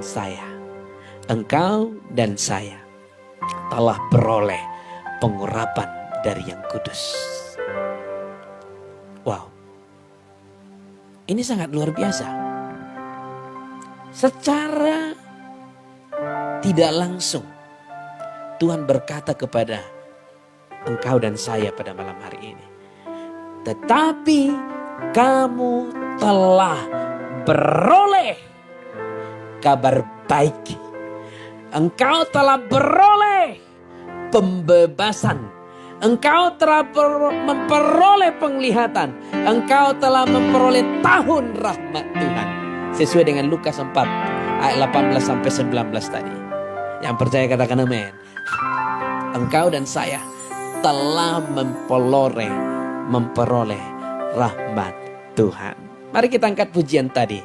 [SPEAKER 2] saya telah beroleh pengurapan dari Yang Kudus. Wow, ini sangat luar biasa. Secara tidak langsung Tuhan berkata kepada engkau dan saya pada malam hari ini, tetapi kamu telah beroleh kabar baik. Engkau telah beroleh pembebasan. Engkau telah memperoleh penglihatan. Engkau telah memperoleh tahun rahmat Tuhan. Sesuai dengan Lukas 4 ayat 18 sampai 19 tadi. Yang percaya katakan amin. Engkau dan saya telah memperoleh rahmat Tuhan. Mari kita angkat pujian tadi.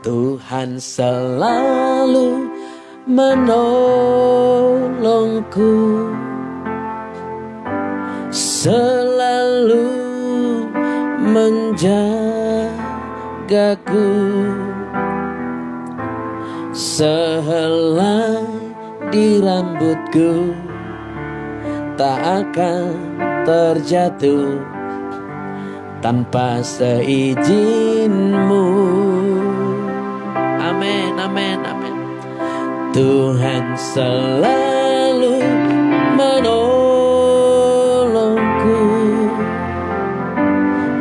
[SPEAKER 2] Tuhan selalu menolongku, selalu menjagaku, sehelai di rambutku tak akan terjatuh tanpa seizinmu. Amin, amin, amin. Tuhan selalu menolongku,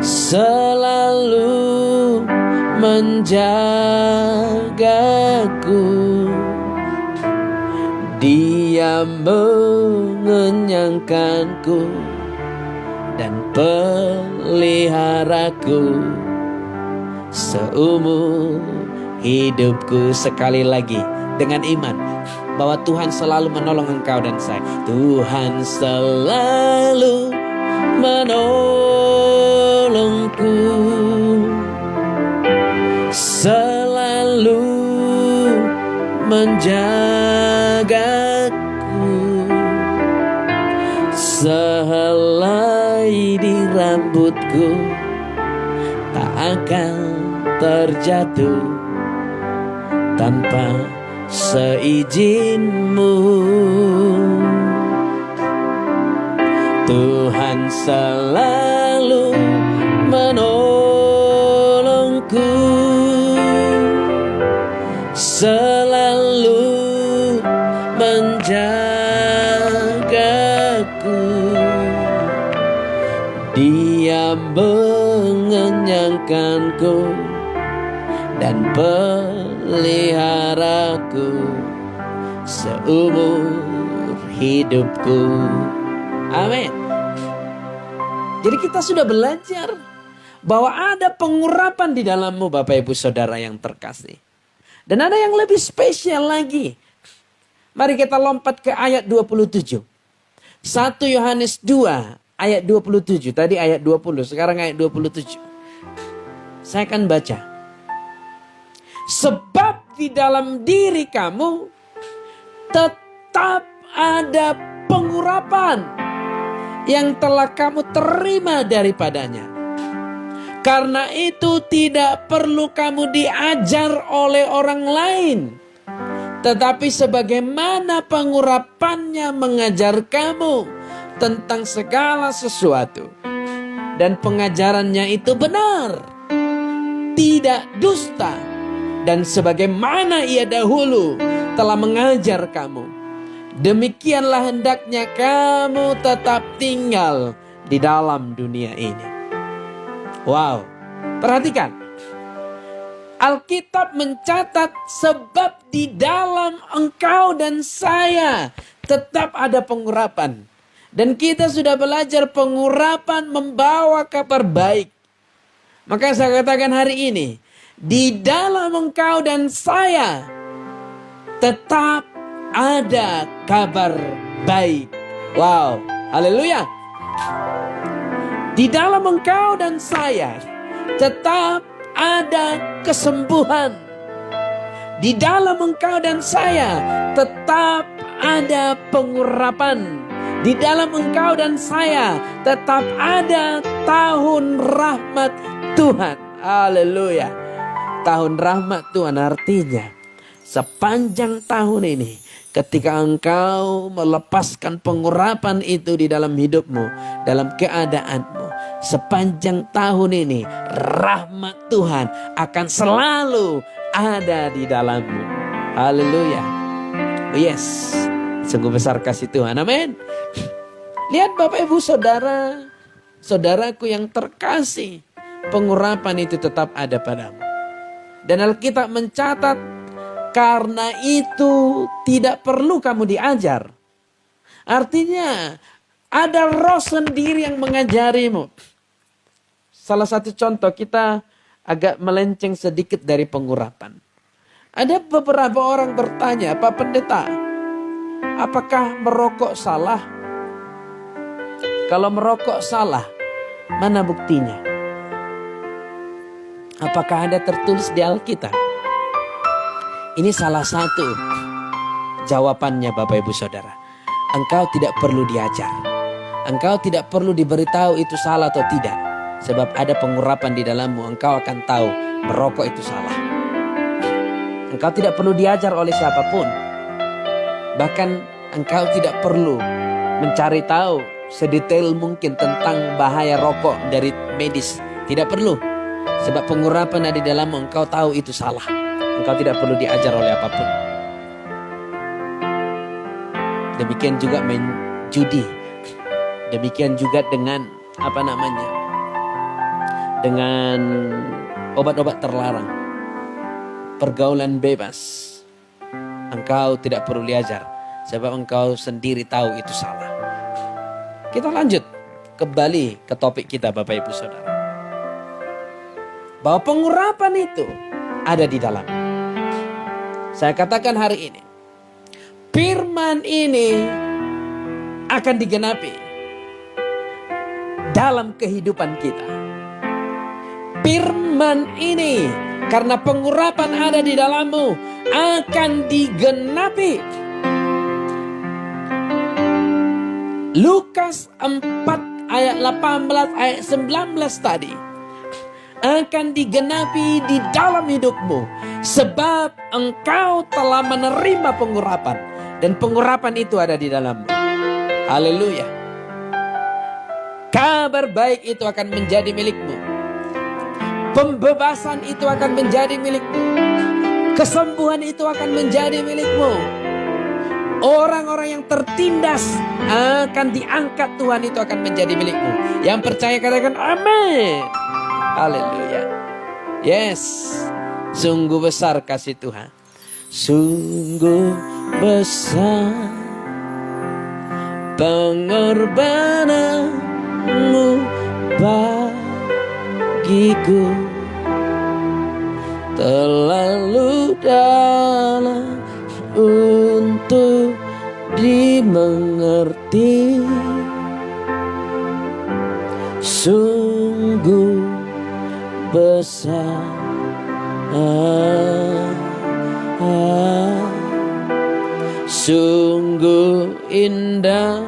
[SPEAKER 2] selalu menjagaku. Dia mengenyangkanku dan peliharaku seumur hidupku. Sekali lagi dengan iman bahwa Tuhan selalu menolong engkau dan saya. Tuhan selalu menolongku, selalu menjagaku, sehelai di rambutku tak akan terjatuh tanpa seizinmu. Tuhan selalu menolongku, selalu menjagaku. Dia mengenyangkanku dan peliharaku seumur hidupku. Amin. Jadi kita sudah belajar bahwa ada pengurapan di dalammu, Bapak Ibu Saudara yang terkasih. Dan ada yang lebih spesial lagi. Mari kita lompat ke ayat 27. 1 Yohanes 2 ayat 27. Tadi ayat 20, sekarang ayat 27. Saya akan baca. Sebab di dalam diri kamu tetap ada pengurapan yang telah kamu terima daripadanya. Karena itu tidak perlu kamu diajar oleh orang lain, tetapi sebagaimana pengurapannya mengajar kamu tentang segala sesuatu, dan pengajarannya itu benar, tidak dusta, dan sebagaimana ia dahulu telah mengajar kamu, demikianlah hendaknya kamu tetap tinggal di dalam dunia ini. Wow, perhatikan. Alkitab mencatat sebab di dalam engkau dan saya tetap ada pengurapan. Dan kita sudah belajar pengurapan membawa kabar baik. Maka saya katakan hari ini, di dalam engkau dan saya tetap ada kabar baik. Wow, haleluya. Di dalam engkau dan saya tetap ada kesembuhan. Di dalam engkau dan saya tetap ada pengurapan. Di dalam engkau dan saya tetap ada tahun rahmat Tuhan. Haleluya. Tahun rahmat Tuhan artinya sepanjang tahun ini ketika engkau melepaskan pengurapan itu di dalam hidupmu, dalam keadaanmu, sepanjang tahun ini rahmat Tuhan akan selalu ada di dalammu. Haleluya. Oh yes, sungguh besar kasih Tuhan. Amin. Lihat Bapak Ibu Saudara, saudaraku yang terkasih, pengurapan itu tetap ada padamu. Dan Alkitab mencatat, karena itu tidak perlu kamu diajar. Artinya ada roh sendiri yang mengajarimu. Salah satu contoh, kita agak melenceng sedikit dari pengurapan. Ada beberapa orang bertanya, Pak Pendeta, apakah merokok salah? Kalau merokok salah, mana buktinya? Apakah ada tertulis di Alkitab? Ini salah satu jawabannya Bapak Ibu Saudara. Engkau tidak perlu diajar. Engkau tidak perlu diberitahu itu salah atau tidak. Sebab ada pengurapan di dalammu, engkau akan tahu merokok itu salah. Engkau tidak perlu diajar oleh siapapun. Bahkan engkau tidak perlu mencari tahu sedetail mungkin tentang bahaya rokok dari medis. Tidak perlu. Sebab pengurapan ada di dalammu, engkau tahu itu salah. Engkau tidak perlu diajar oleh apapun. Demikian juga main judi. Demikian juga dengan dengan obat-obat terlarang. Pergaulan bebas. Engkau tidak perlu diajar. Sebab engkau sendiri tahu itu salah. Kita lanjut kembali ke topik kita Bapak Ibu Saudara. Bahwa pengurapan itu ada di dalam. Saya katakan hari ini, firman ini akan digenapi dalam kehidupan kita. Firman ini, karena pengurapan ada di dalammu, akan digenapi. Lukas 4 ayat 18 ayat 19 tadi akan digenapi di dalam hidupmu. Sebab engkau telah menerima pengurapan. Dan pengurapan itu ada di dalammu. Haleluya. Kabar baik itu akan menjadi milikmu. Pembebasan itu akan menjadi milikmu. Kesembuhan itu akan menjadi milikmu. Orang-orang yang tertindas akan diangkat, Tuhan itu akan menjadi milikmu. Yang percaya katakan amin. Haleluya. Yes. Sungguh besar kasih Tuhan. Sungguh besar pengorbananmu bagiku. Terlalu dalam untuk dimengerti. Sungguh besar, sungguh indah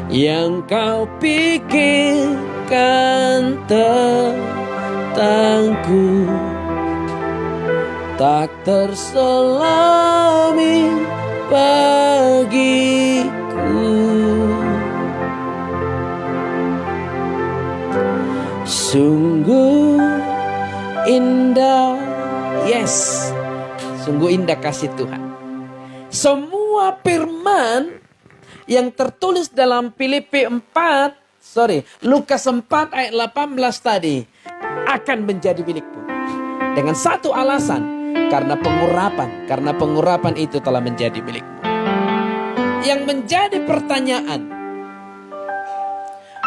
[SPEAKER 2] yang kau pikirkan tentangku, tak terselami bagiku. Sungguh indah, yes, sungguh indah kasih Tuhan. Semua firman yang tertulis dalam Lukas 4 ayat 18 tadi akan menjadi milikmu. Dengan satu alasan, karena pengurapan itu telah menjadi milikmu. Yang menjadi pertanyaan,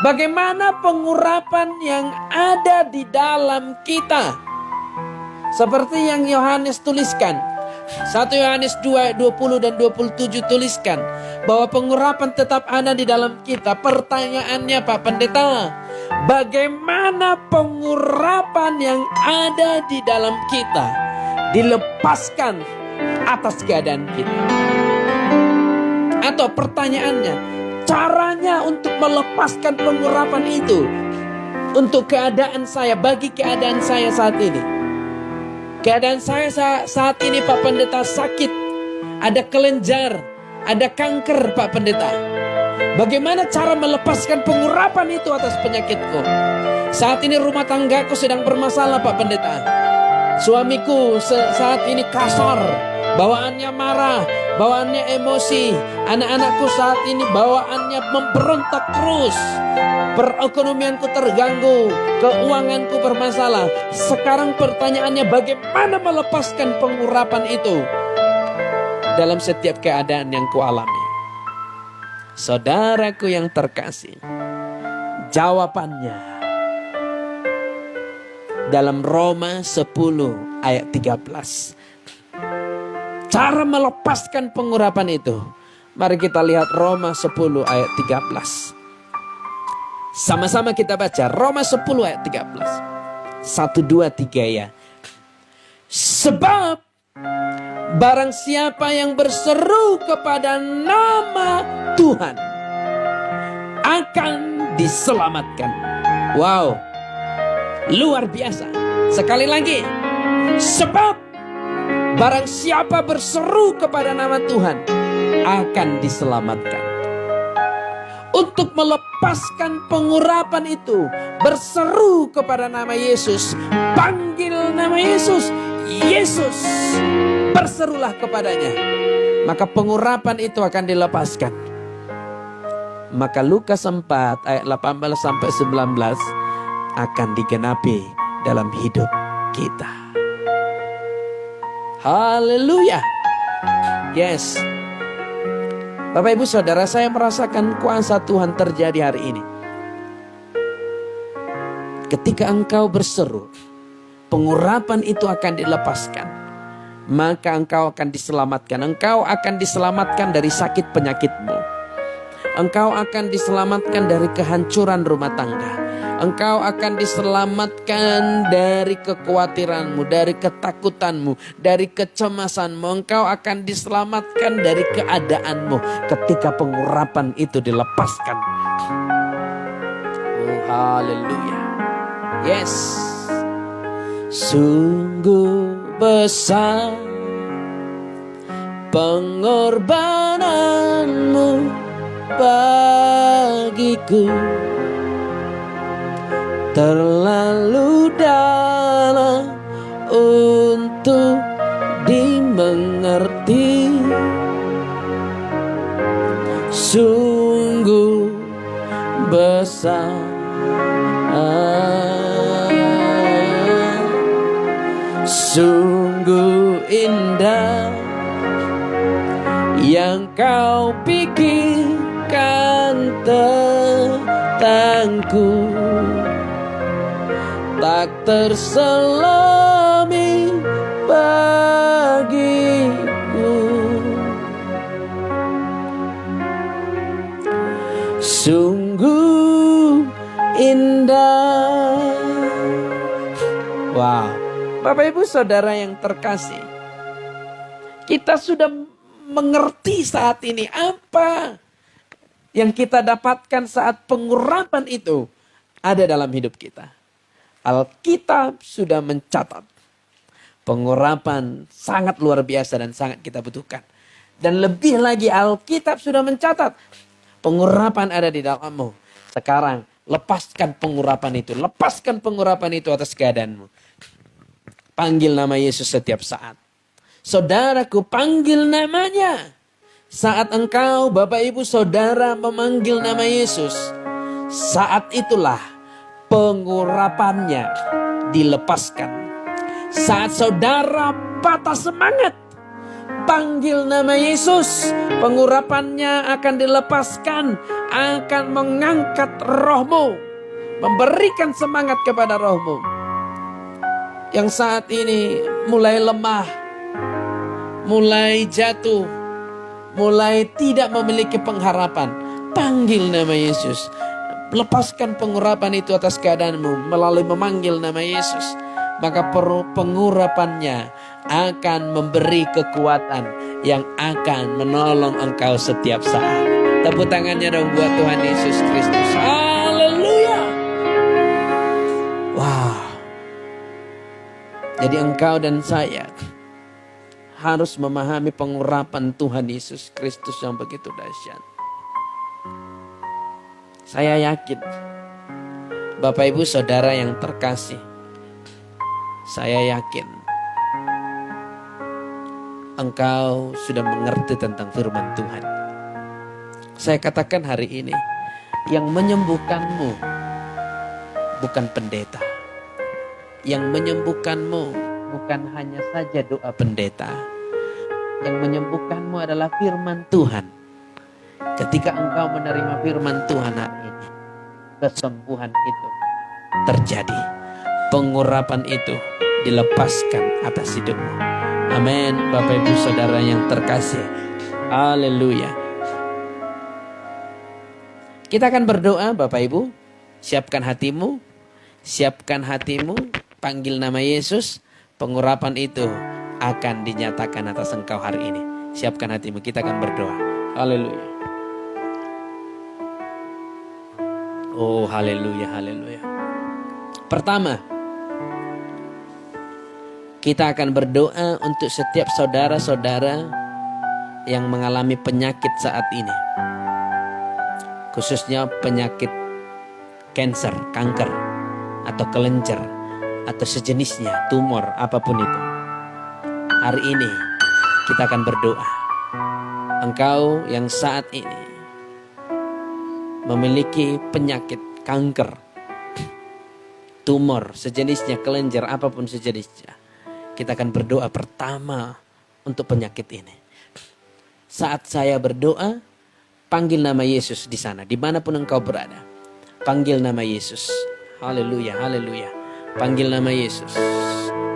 [SPEAKER 2] bagaimana pengurapan yang ada di dalam kita? Seperti yang Yohanes tuliskan. 1 Yohanes 2, 20 dan 27 tuliskan. Bahwa pengurapan tetap ada di dalam kita. Pertanyaannya Pak Pendeta, bagaimana pengurapan yang ada di dalam kita dilepaskan atas keadaan kita? Atau pertanyaannya, caranya untuk melepaskan pengurapan itu untuk keadaan saya, bagi keadaan saya saat ini. Keadaan saya saat ini Pak Pendeta sakit, ada kelenjar, ada kanker Pak Pendeta. Bagaimana cara melepaskan pengurapan itu atas penyakitku? Saat ini rumah tanggaku sedang bermasalah Pak Pendeta. Suamiku saat ini kasar, bawaannya marah, bawaannya emosi. Anak-anakku saat ini bawaannya memberontak terus. Perekonomianku terganggu, keuanganku bermasalah. Sekarang pertanyaannya, bagaimana melepaskan pengurapan itu dalam setiap keadaan yang kualami? Saudaraku yang terkasih, jawabannya dalam Roma 10 ayat 13. Cara melepaskan pengurapan itu, mari kita lihat Roma 10 ayat 13. Sama-sama kita baca Roma 10 ayat 13. 1, 2, 3 ya. Sebab barang siapa yang berseru kepada nama Tuhan akan diselamatkan. Wow, luar biasa. Sekali lagi. Sebab barang siapa berseru kepada nama Tuhan akan diselamatkan. Untuk melepaskan pengurapan itu, berseru kepada nama Yesus, panggil nama Yesus, Yesus, berserulah kepadanya, maka pengurapan itu akan dilepaskan. Maka Lukas 4 ayat 18 sampai 19 akan digenapi dalam hidup kita. Haleluya. Yes. Bapak Ibu Saudara, saya merasakan kuasa Tuhan terjadi hari ini. Ketika engkau berseru, pengurapan itu akan dilepaskan. Maka engkau akan diselamatkan. Engkau akan diselamatkan dari sakit penyakitmu. Engkau akan diselamatkan dari kehancuran rumah tangga. Engkau akan diselamatkan dari kekhawatiranmu, dari ketakutanmu, dari kecemasanmu. Engkau akan diselamatkan dari keadaanmu ketika pengurapan itu dilepaskan. Oh, haleluya. Yes. Sungguh besar pengorbananmu bagiku, terlalu dalam untuk dimengerti. Sungguh besar, sungguh indah yang kau pikirkan tentangku, tak terselami bagiku. Sungguh indah. Wow, Bapak Ibu Saudara yang terkasih, kita sudah mengerti saat ini apa yang kita dapatkan saat pengurapan itu ada dalam hidup kita. Alkitab sudah mencatat pengurapan sangat luar biasa dan sangat kita butuhkan. Dan lebih lagi Alkitab sudah mencatat pengurapan ada di dalammu. Sekarang lepaskan pengurapan itu. Lepaskan pengurapan itu atas keadaanmu. Panggil nama Yesus setiap saat. Saudaraku, panggil namanya. Saat engkau, Bapak Ibu Saudara, memanggil nama Yesus, saat itulah pengurapannya dilepaskan. Saat saudara patah semangat, panggil nama Yesus, pengurapannya akan dilepaskan, akan mengangkat rohmu, memberikan semangat kepada rohmu yang saat ini mulai lemah, mulai jatuh, mulai tidak memiliki pengharapan. Panggil nama Yesus. Lepaskan pengurapan itu atas keadaanmu melalui memanggil nama Yesus. Maka pengurapannya akan memberi kekuatan yang akan menolong engkau setiap saat. Tepuk tangannya dong buat Tuhan Yesus Kristus. Haleluya. Jadi engkau dan saya harus memahami pengurapan Tuhan Yesus Kristus yang begitu dahsyat. Saya yakin, Bapak Ibu Saudara yang terkasih, saya yakin engkau sudah mengerti tentang firman Tuhan. Saya katakan hari ini, yang menyembuhkanmu bukan pendeta. Yang menyembuhkanmu bukan hanya saja doa pendeta. Yang menyembuhkanmu adalah firman Tuhan. Ketika engkau menerima firman Tuhan hari ini, kesembuhan itu terjadi. Pengurapan itu dilepaskan atas hidupmu. Amin. Bapak Ibu Saudara yang terkasih. Haleluya. Kita akan berdoa, Bapak Ibu. Siapkan hatimu. Siapkan hatimu. Panggil nama Yesus. Pengurapan itu akan dinyatakan atas engkau hari ini. Siapkan hatimu. Kita akan berdoa. Haleluya. Oh, haleluya, haleluya. Pertama, kita akan berdoa untuk setiap saudara-saudara yang mengalami penyakit saat ini. Khususnya penyakit kanker, atau kelenjar, atau sejenisnya, tumor, apapun itu. Hari ini kita akan berdoa. Engkau yang saat ini memiliki penyakit kanker, tumor, sejenisnya, kelenjar, apapun sejenisnya. Kita akan berdoa pertama untuk penyakit ini. Saat saya berdoa, panggil nama Yesus di sana, dimanapun engkau berada. Panggil nama Yesus. Haleluya, haleluya. Panggil nama Yesus.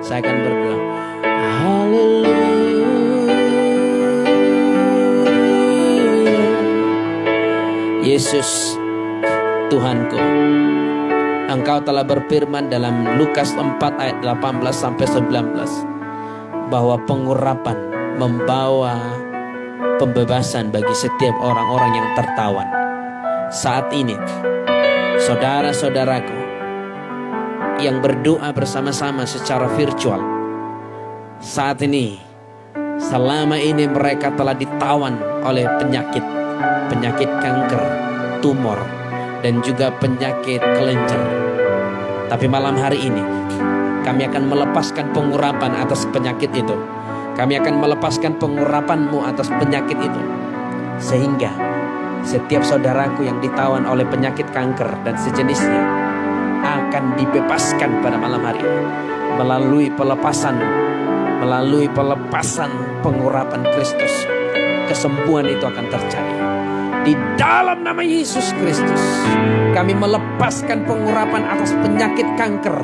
[SPEAKER 2] Saya akan berdoa. Haleluya. Yesus, Tuhanku, Engkau telah berfirman dalam Lukas 4 ayat 18 sampai 19 bahwa pengurapan membawa pembebasan bagi setiap orang-orang yang tertawan. Saat ini, saudara-saudaraku yang berdoa bersama-sama secara virtual, saat ini, selama ini mereka telah ditawan oleh penyakit kanker, tumor, dan juga penyakit kelenjar. Tapi malam hari ini kami akan melepaskan pengurapan atas penyakit itu. Kami akan melepaskan pengurapan-Mu atas penyakit itu, sehingga setiap saudaraku yang ditawan oleh penyakit kanker dan sejenisnya akan dibebaskan pada malam hari ini melalui pelepasan pengurapan Kristus. Kesembuhan itu akan terjadi di dalam nama Yesus Kristus. Kami melepaskan pengurapan atas penyakit kanker,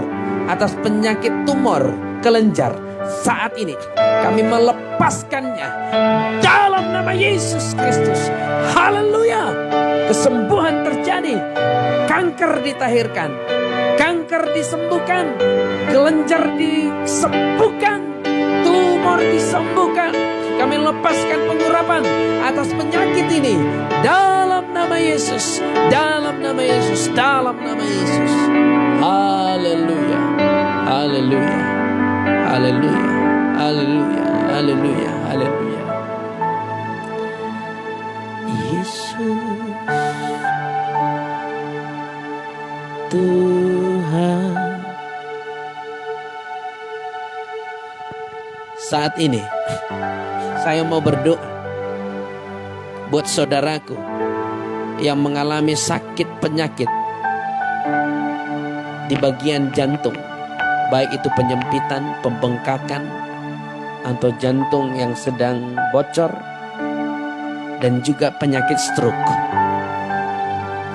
[SPEAKER 2] atas penyakit tumor, kelenjar. Saat ini kami melepaskannya dalam nama Yesus Kristus. Haleluya. Kesembuhan terjadi. Kanker ditahirkan, kanker disembuhkan, kelenjar disembuhkan, tumor disembuhkan. Kami lepaskan pengurapan atas penyakit ini dalam nama Yesus, dalam nama Yesus, dalam nama Yesus. Haleluya, haleluya, haleluya, haleluya, haleluya, haleluya. Yesus, Tuhan. Saat ini saya mau berdoa buat saudaraku yang mengalami sakit penyakit di bagian jantung, baik itu penyempitan, pembengkakan, atau jantung yang sedang bocor, dan juga penyakit stroke.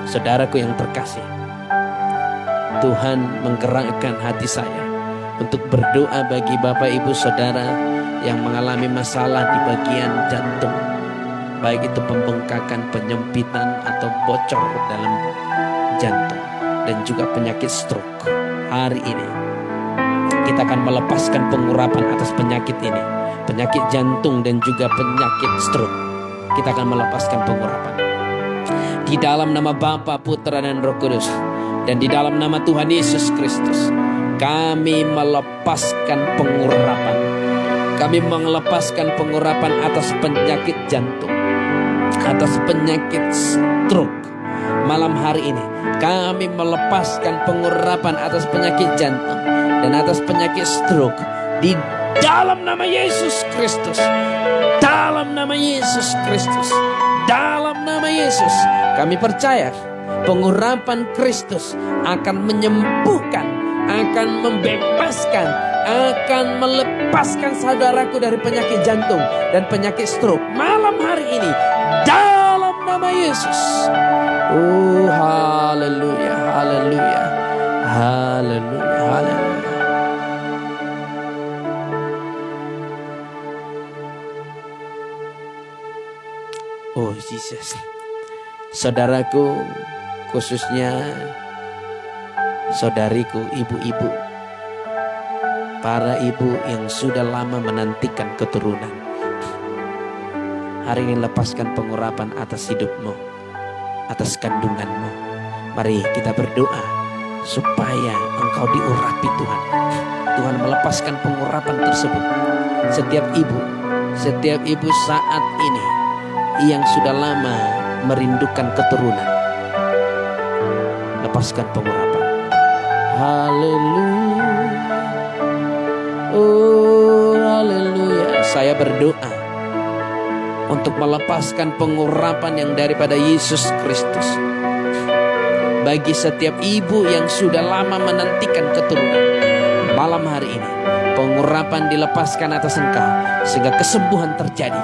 [SPEAKER 2] Saudaraku yang terkasih, Tuhan menggerakkan hati saya untuk berdoa bagi Bapak Ibu Saudara yang mengalami masalah di bagian jantung, baik itu pembengkakan, penyempitan, atau bocor dalam jantung, dan juga penyakit stroke. Hari ini kita akan melepaskan pengurapan atas penyakit ini, penyakit jantung dan juga penyakit stroke. Kita akan melepaskan pengurapan di dalam nama Bapa, Putra, dan Roh Kudus. Dan di dalam nama Tuhan Yesus Kristus, kami melepaskan pengurapan. Kami melepaskan pengurapan atas penyakit jantung, atas penyakit stroke. Malam hari ini kami melepaskan pengurapan atas penyakit jantung dan atas penyakit stroke di dalam nama Yesus Kristus. Dalam nama Yesus Kristus. Dalam nama Yesus, kami percaya pengurapan Kristus akan menyembuhkan, akan membebaskan, akan melepaskan saudaraku dari penyakit jantung dan penyakit stroke malam hari ini dalam nama Yesus. Oh, haleluya, haleluya, haleluya, haleluya. Oh Jesus, saudaraku, khususnya saudariku, ibu-ibu, para ibu yang sudah lama menantikan keturunan, hari ini lepaskan pengurapan atas hidupmu, atas kandunganmu. Mari kita berdoa supaya engkau diurapi Tuhan. Tuhan melepaskan pengurapan tersebut. Setiap ibu saat ini yang sudah lama merindukan keturunan, lepaskan pengurapan. Haleluya. Oh, haleluya. Saya berdoa untuk melepaskan pengurapan yang daripada Yesus Kristus bagi setiap ibu yang sudah lama menantikan keturunan. Malam hari ini pengurapan dilepaskan atas engkau sehingga kesembuhan terjadi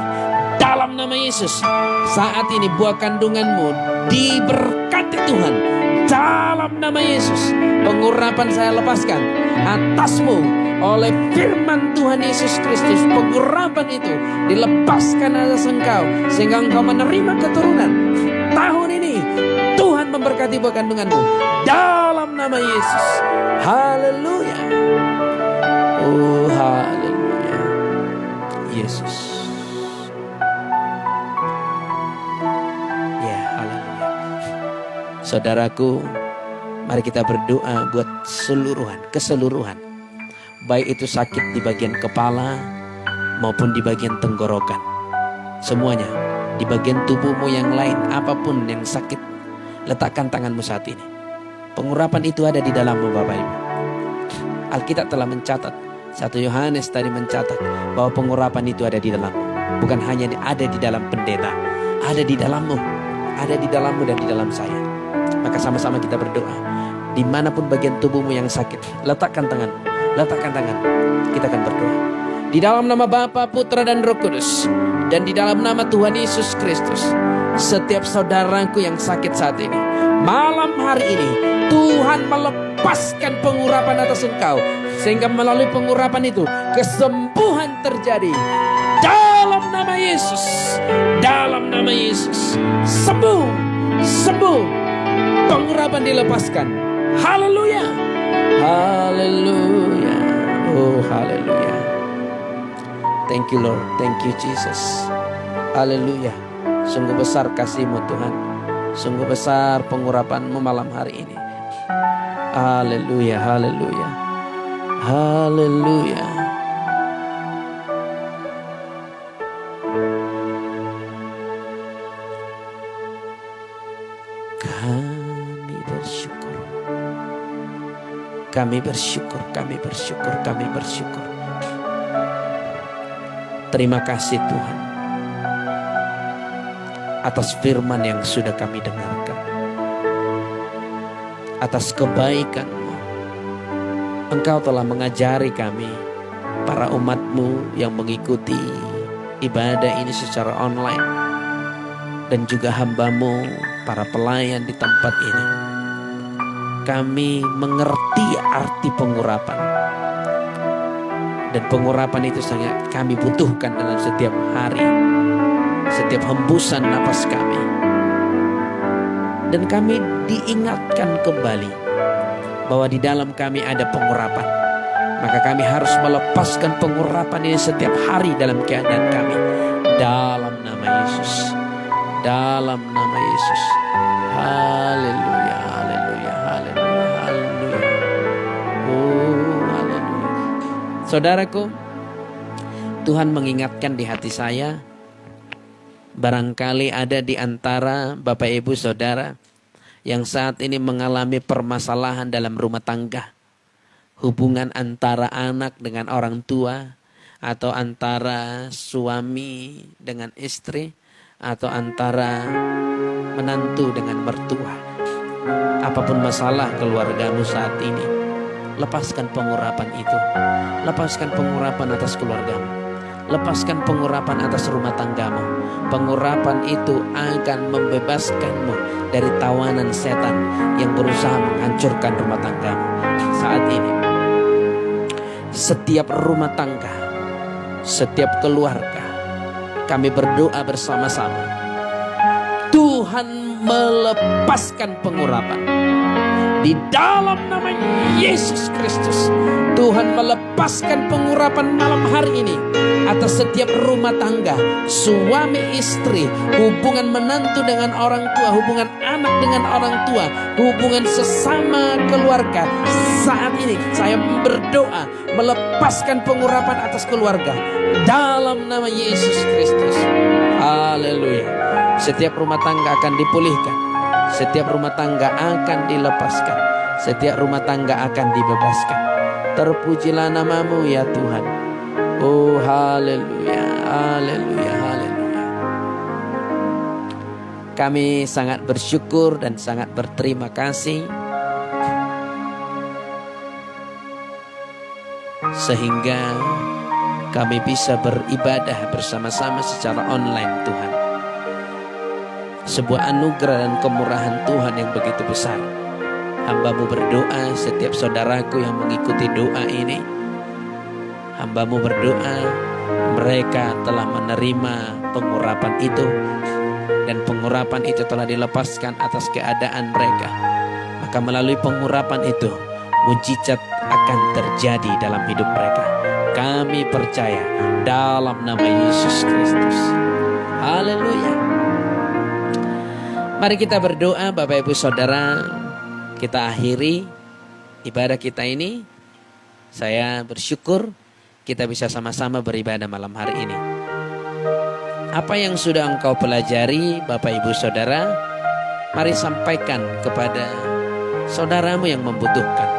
[SPEAKER 2] dalam nama Yesus. Saat ini buah kandunganmu diberkati Tuhan dalam nama Yesus. Pengurapan saya lepaskan atasmu oleh firman Tuhan Yesus Kristus. Pengurapan itu dilepaskan atas engkau sehingga engkau menerima keturunan. Tahun ini Tuhan memberkati buah kandunganmu dalam nama Yesus. Haleluya. Oh, haleluya. Yesus. Ya, haleluya. Saudaraku, mari kita berdoa buat keseluruhan. Baik itu sakit di bagian kepala maupun di bagian tenggorokan. Semuanya, di bagian tubuhmu yang lain, apapun yang sakit, letakkan tanganmu saat ini. Pengurapan itu ada di dalammu, Bapak Ibu. Alkitab telah mencatat, 1 Yohanes tadi mencatat bahwa pengurapan itu ada di dalammu. Bukan hanya ada di dalam pendeta, ada di dalammu, ada di dalammu dan di dalam saya. Maka sama-sama kita berdoa. Dimanapun bagian tubuhmu yang sakit, letakkan tangan. Kita akan berdoa. Di dalam nama Bapa, Putra dan Roh Kudus, dan di dalam nama Tuhan Yesus Kristus, setiap saudaraku yang sakit saat ini, malam hari ini Tuhan melepaskan pengurapan atas engkau, sehingga melalui pengurapan itu kesembuhan terjadi dalam nama Yesus. Dalam nama Yesus, sembuh. Pengurapan dilepaskan. Haleluya. Haleluya. Oh, haleluya. Thank you Lord, thank you Jesus. Haleluya. Sungguh besar kasih-Mu Tuhan. Sungguh besar pengurapan-Mu malam hari ini. Haleluya, haleluya. Haleluya. Kami bersyukur. Terima kasih Tuhan atas firman yang sudah kami dengarkan, atas kebaikan-Mu. Engkau telah mengajari kami, para umat-Mu yang mengikuti ibadah ini secara online, dan juga hamba-Mu, para pelayan di tempat ini. Kami mengerti arti pengurapan. Dan pengurapan itu sangat kami butuhkan dalam setiap hari, setiap hembusan napas kami. Dan kami diingatkan kembali bahwa di dalam kami ada pengurapan. Maka kami harus melepaskan pengurapan ini setiap hari dalam keadaan kami. Dalam nama Yesus. Dalam nama Yesus. Haleluya, haleluya, haleluya. Saudaraku, Tuhan mengingatkan di hati saya, barangkali ada di antara Bapak Ibu Saudara yang saat ini mengalami permasalahan dalam rumah tangga. Hubungan antara anak dengan orang tua, atau antara suami dengan istri, atau antara menantu dengan mertua. Apapun masalah keluargamu saat ini, lepaskan pengurapan itu. Lepaskan pengurapan atas keluargamu. Lepaskan pengurapan atas rumah tanggamu. Pengurapan itu akan membebaskanmu dari tawanan setan yang berusaha menghancurkan rumah tanggamu. Saat ini, setiap rumah tangga, setiap keluarga, kami berdoa bersama-sama. Tuhan melepaskan pengurapan. Di dalam nama Yesus Kristus, Tuhan melepaskan pengurapan malam hari ini atas setiap rumah tangga, suami istri, hubungan menantu dengan orang tua, hubungan anak dengan orang tua, hubungan sesama keluarga. Saat ini saya berdoa melepaskan pengurapan atas keluarga dalam nama Yesus Kristus. Haleluya. Setiap rumah tangga akan dipulihkan. Setiap rumah tangga akan dilepaskan. Setiap rumah tangga akan dibebaskan. Terpujilah namamu ya Tuhan. Oh haleluya, haleluya, haleluya. Kami sangat bersyukur dan sangat berterima kasih sehingga kami bisa beribadah bersama-sama secara online Tuhan. Sebuah anugerah dan kemurahan Tuhan yang begitu besar. Hamba-Mu berdoa setiap saudaraku yang mengikuti doa ini. Hamba-Mu berdoa mereka telah menerima pengurapan itu, dan pengurapan itu telah dilepaskan atas keadaan mereka. Maka melalui pengurapan itu, mujizat akan terjadi dalam hidup mereka. Kami percaya dalam nama Yesus Kristus. Haleluya. Mari kita berdoa Bapak Ibu Saudara. Kita akhiri ibadah kita ini. Saya bersyukur kita bisa sama-sama beribadah malam hari ini. Apa yang sudah engkau pelajari Bapak Ibu Saudara, mari sampaikan kepada saudaramu yang membutuhkan.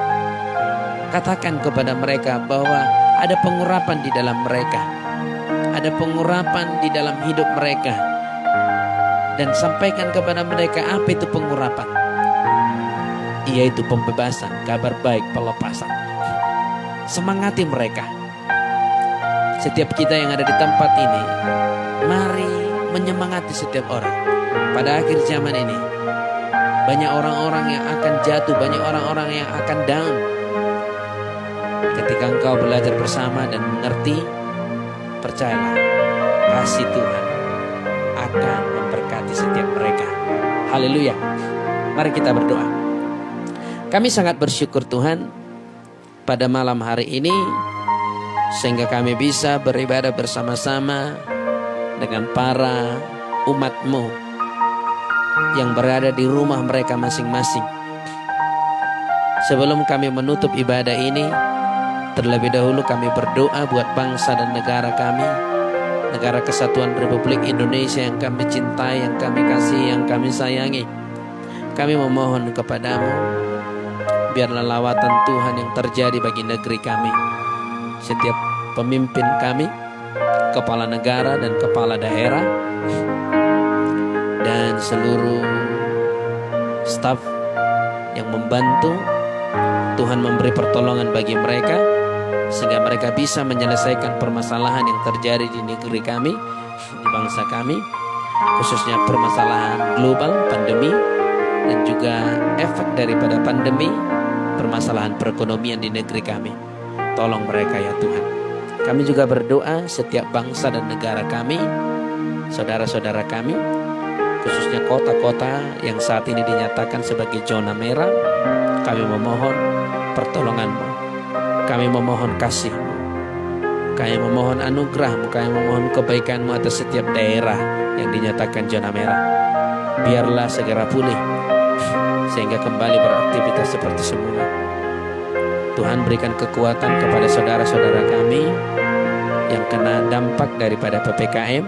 [SPEAKER 2] Katakan kepada mereka bahwa ada pengurapan di dalam mereka. Ada pengurapan di dalam hidup mereka. Dan sampaikan kepada mereka apa itu pengurapan. Yaitu pembebasan, kabar baik, pelepasan. Semangati mereka. Setiap kita yang ada di tempat ini, mari menyemangati setiap orang. Pada akhir zaman ini, banyak orang-orang yang akan jatuh, banyak orang-orang yang akan down. Ketika engkau belajar bersama dan mengerti, percayalah, kasih Tuhan akan memberkati setiap mereka. Haleluya. Mari kita berdoa. Kami sangat bersyukur Tuhan pada malam hari ini, sehingga kami bisa beribadah bersama-sama dengan para umat-Mu yang berada di rumah mereka masing-masing. Sebelum kami menutup ibadah ini, terlebih dahulu kami berdoa buat bangsa dan negara kami, negara Kesatuan Republik Indonesia yang kami cintai, yang kami kasih, yang kami sayangi. Kami memohon kepadamu, biarlah lawatan Tuhan yang terjadi bagi negeri kami. Setiap pemimpin kami, kepala negara dan kepala daerah, dan seluruh staf yang membantu, Tuhan memberi pertolongan bagi mereka, sehingga mereka bisa menyelesaikan permasalahan yang terjadi di negeri kami, di bangsa kami, khususnya permasalahan global, pandemi, dan juga efek daripada pandemi, permasalahan perekonomian di negeri kami. Tolong mereka ya Tuhan. Kami juga berdoa setiap bangsa dan negara kami, saudara-saudara kami, khususnya kota-kota yang saat ini dinyatakan sebagai zona merah. Kami memohon pertolongan-Mu, kami memohon kasih-Mu, kami memohon anugerah-Mu, kami memohon kebaikan-Mu atas setiap daerah yang dinyatakan zona merah. Biarlah segera pulih, sehingga kembali beraktivitas seperti semula. Tuhan berikan kekuatan kepada saudara-saudara kami yang kena dampak daripada PPKM.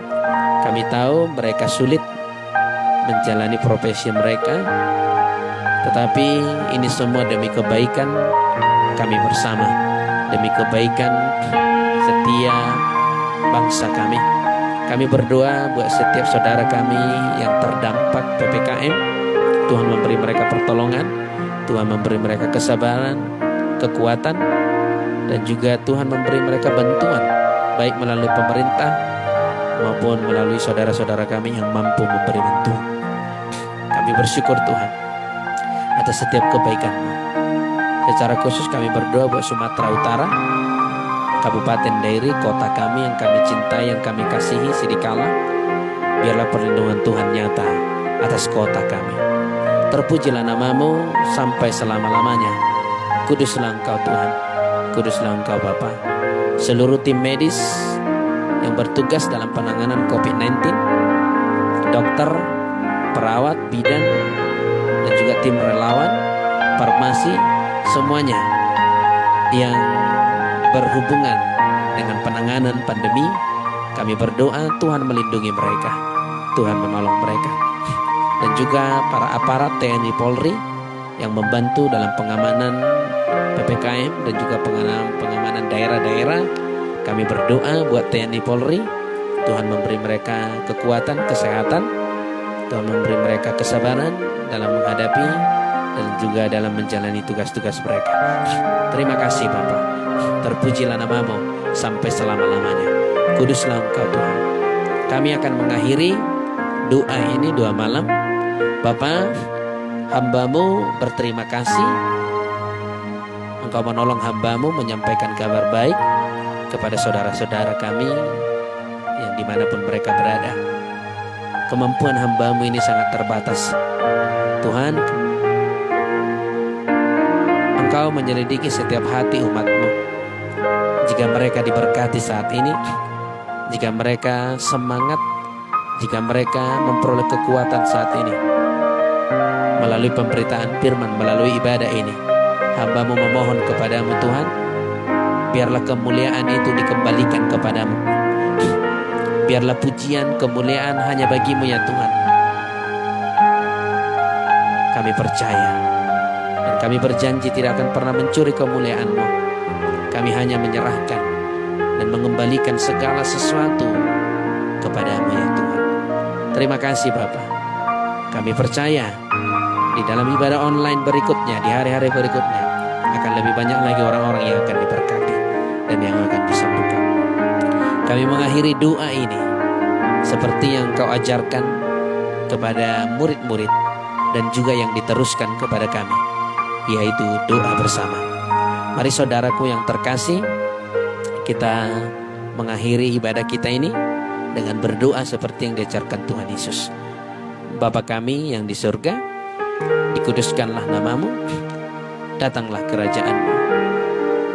[SPEAKER 2] Kami tahu mereka sulit menjalani profesi mereka, tetapi ini semua demi kebaikan kami bersama, demi kebaikan setia bangsa kami. Kami berdoa buat setiap saudara kami yang terdampak PPKM. Tuhan memberi mereka pertolongan, Tuhan memberi mereka kesabaran, kekuatan, dan juga Tuhan memberi mereka bantuan, baik melalui pemerintah maupun melalui saudara-saudara kami yang mampu memberi bantuan. Kami bersyukur Tuhan atas setiap kebaikan-Mu. Secara khusus kami berdoa buat Sumatera Utara, Kabupaten Dairi, kota kami yang kami cintai, yang kami kasihi sedikala. Biarlah perlindungan Tuhan nyata atas kota kami. Terpujilah nama-Mu sampai selama-lamanya. Kuduslah Engkau Tuhan, kuduslah Engkau Bapa. Seluruh tim medis yang bertugas dalam penanganan COVID-19, dokter, perawat, bidan, dan juga tim relawan, farmasi, semuanya yang berhubungan dengan penanganan pandemi, kami berdoa Tuhan melindungi mereka, Tuhan menolong mereka. Dan juga para aparat TNI Polri yang membantu dalam pengamanan PPKM dan juga pengamanan daerah-daerah. Kami berdoa buat TNI Polri, Tuhan memberi mereka kekuatan, kesehatan, Tuhan memberi mereka kesabaran dalam menghadapi dan juga dalam menjalani tugas-tugas mereka. Terima kasih Bapa, terpujilah nama-Mu sampai selama-lamanya. Kuduslah Engkau Tuhan. Kami akan mengakhiri doa ini, doa malam. Bapa, hamba-Mu berterima kasih Engkau menolong hamba-Mu menyampaikan kabar baik kepada saudara-saudara kami yang dimanapun mereka berada. Kemampuan hamba-Mu ini sangat terbatas. Tuhan, Engkau menyelidiki setiap hati umat-Mu. Jika mereka diberkati saat ini, jika mereka semangat, jika mereka memperoleh kekuatan saat ini, melalui pemberitaan firman, melalui ibadah ini, hamba-Mu memohon kepadamu Tuhan, biarlah kemuliaan itu dikembalikan kepadamu. Biarlah pujian, kemuliaan hanya bagimu ya Tuhan. Kami percaya dan kami berjanji tidak akan pernah mencuri kemuliaan-Mu. Kami hanya menyerahkan dan mengembalikan segala sesuatu kepadamu ya Tuhan. Terima kasih Bapa. Kami percaya di dalam ibadah online berikutnya, di hari-hari berikutnya, akan lebih banyak lagi orang-orang yang akan diberkati dan yang akan disembuhkan. Kami mengakhiri doa ini seperti yang Kau ajarkan kepada murid-murid dan juga yang diteruskan kepada kami, yaitu doa bersama. Mari saudaraku yang terkasih, kita mengakhiri ibadah kita ini dengan berdoa seperti yang diajarkan Tuhan Yesus. Bapa kami yang di surga, dikuduskanlah nama-Mu, datanglah kerajaan-Mu,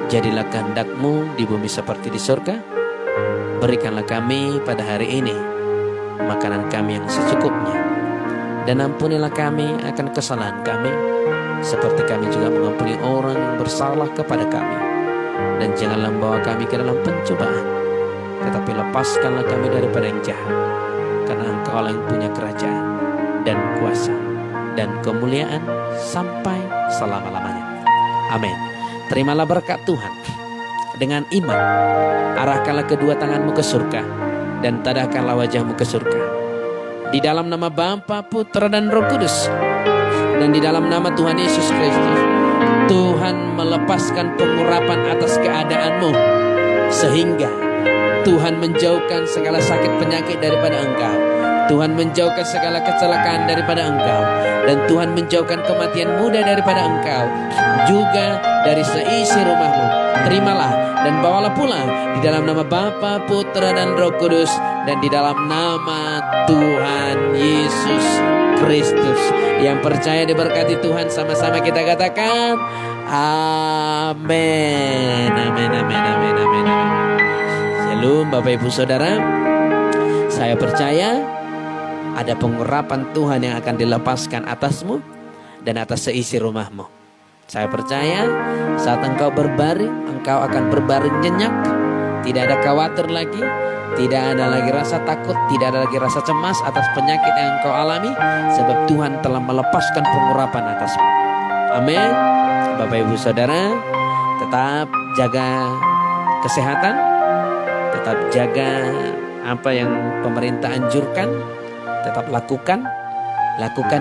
[SPEAKER 2] jadilah kehendak-Mu di bumi seperti di surga. Berikanlah kami pada hari ini makanan kami yang secukupnya, dan ampunilah kami akan kesalahan kami, seperti kami juga mengampuni orang yang bersalah kepada kami. Dan janganlah membawa kami ke dalam pencobaan, tetapi lepaskanlah kami daripada yang jahat, karena Engkau yang punya kerajaan dan kuasa dan kemuliaan sampai selama-lamanya. Amin. Terimalah berkat Tuhan. Dengan iman, arahkanlah kedua tanganmu ke surga dan tadahkanlah wajahmu ke surga. Di dalam nama Bapa, Putra dan Roh Kudus, dan di dalam nama Tuhan Yesus Kristus, Tuhan melepaskan pengurapan atas keadaanmu, sehingga Tuhan menjauhkan segala sakit penyakit daripada engkau. Tuhan menjauhkan segala kecelakaan daripada engkau, dan Tuhan menjauhkan kematian muda daripada engkau, juga dari seisi rumahmu. Terimalah dan bawalah pulang di dalam nama Bapa, Putra dan Roh Kudus, dan di dalam nama Tuhan Yesus Kristus. Yang percaya diberkati Tuhan, sama-sama kita katakan amin. Amin, amin, amin, amin. Shalom Bapak Ibu Saudara. Saya percaya ada pengurapan Tuhan yang akan dilepaskan atasmu dan atas seisi rumahmu. Saya percaya saat engkau berbaring, engkau akan berbaring nyenyak. Tidak ada khawatir lagi, tidak ada lagi rasa takut, tidak ada lagi rasa cemas atas penyakit yang engkau alami, sebab Tuhan telah melepaskan pengurapan atasmu. Amin. Bapak Ibu Saudara, tetap jaga kesehatan, tetap jaga apa yang pemerintah anjurkan, tetap lakukan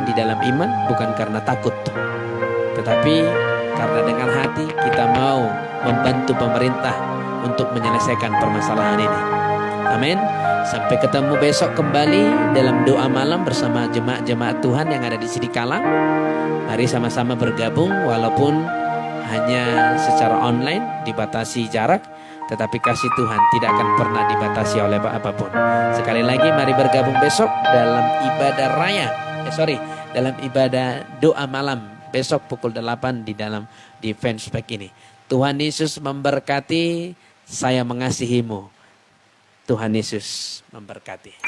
[SPEAKER 2] di dalam iman, bukan karena takut, tetapi karena dengan hati kita mau membantu pemerintah untuk menyelesaikan permasalahan ini. Amin. Sampai ketemu besok kembali dalam doa malam bersama jemaat-jemaat Tuhan yang ada di Sidikalang. Mari sama-sama bergabung walaupun hanya secara online, dibatasi jarak, tetapi kasih Tuhan tidak akan pernah dibatasi oleh apapun. Sekali lagi mari bergabung besok dalam ibadah dalam ibadah doa malam besok pukul 8 di Fansback ini. Tuhan Yesus memberkati, saya mengasihimu. Tuhan Yesus memberkati.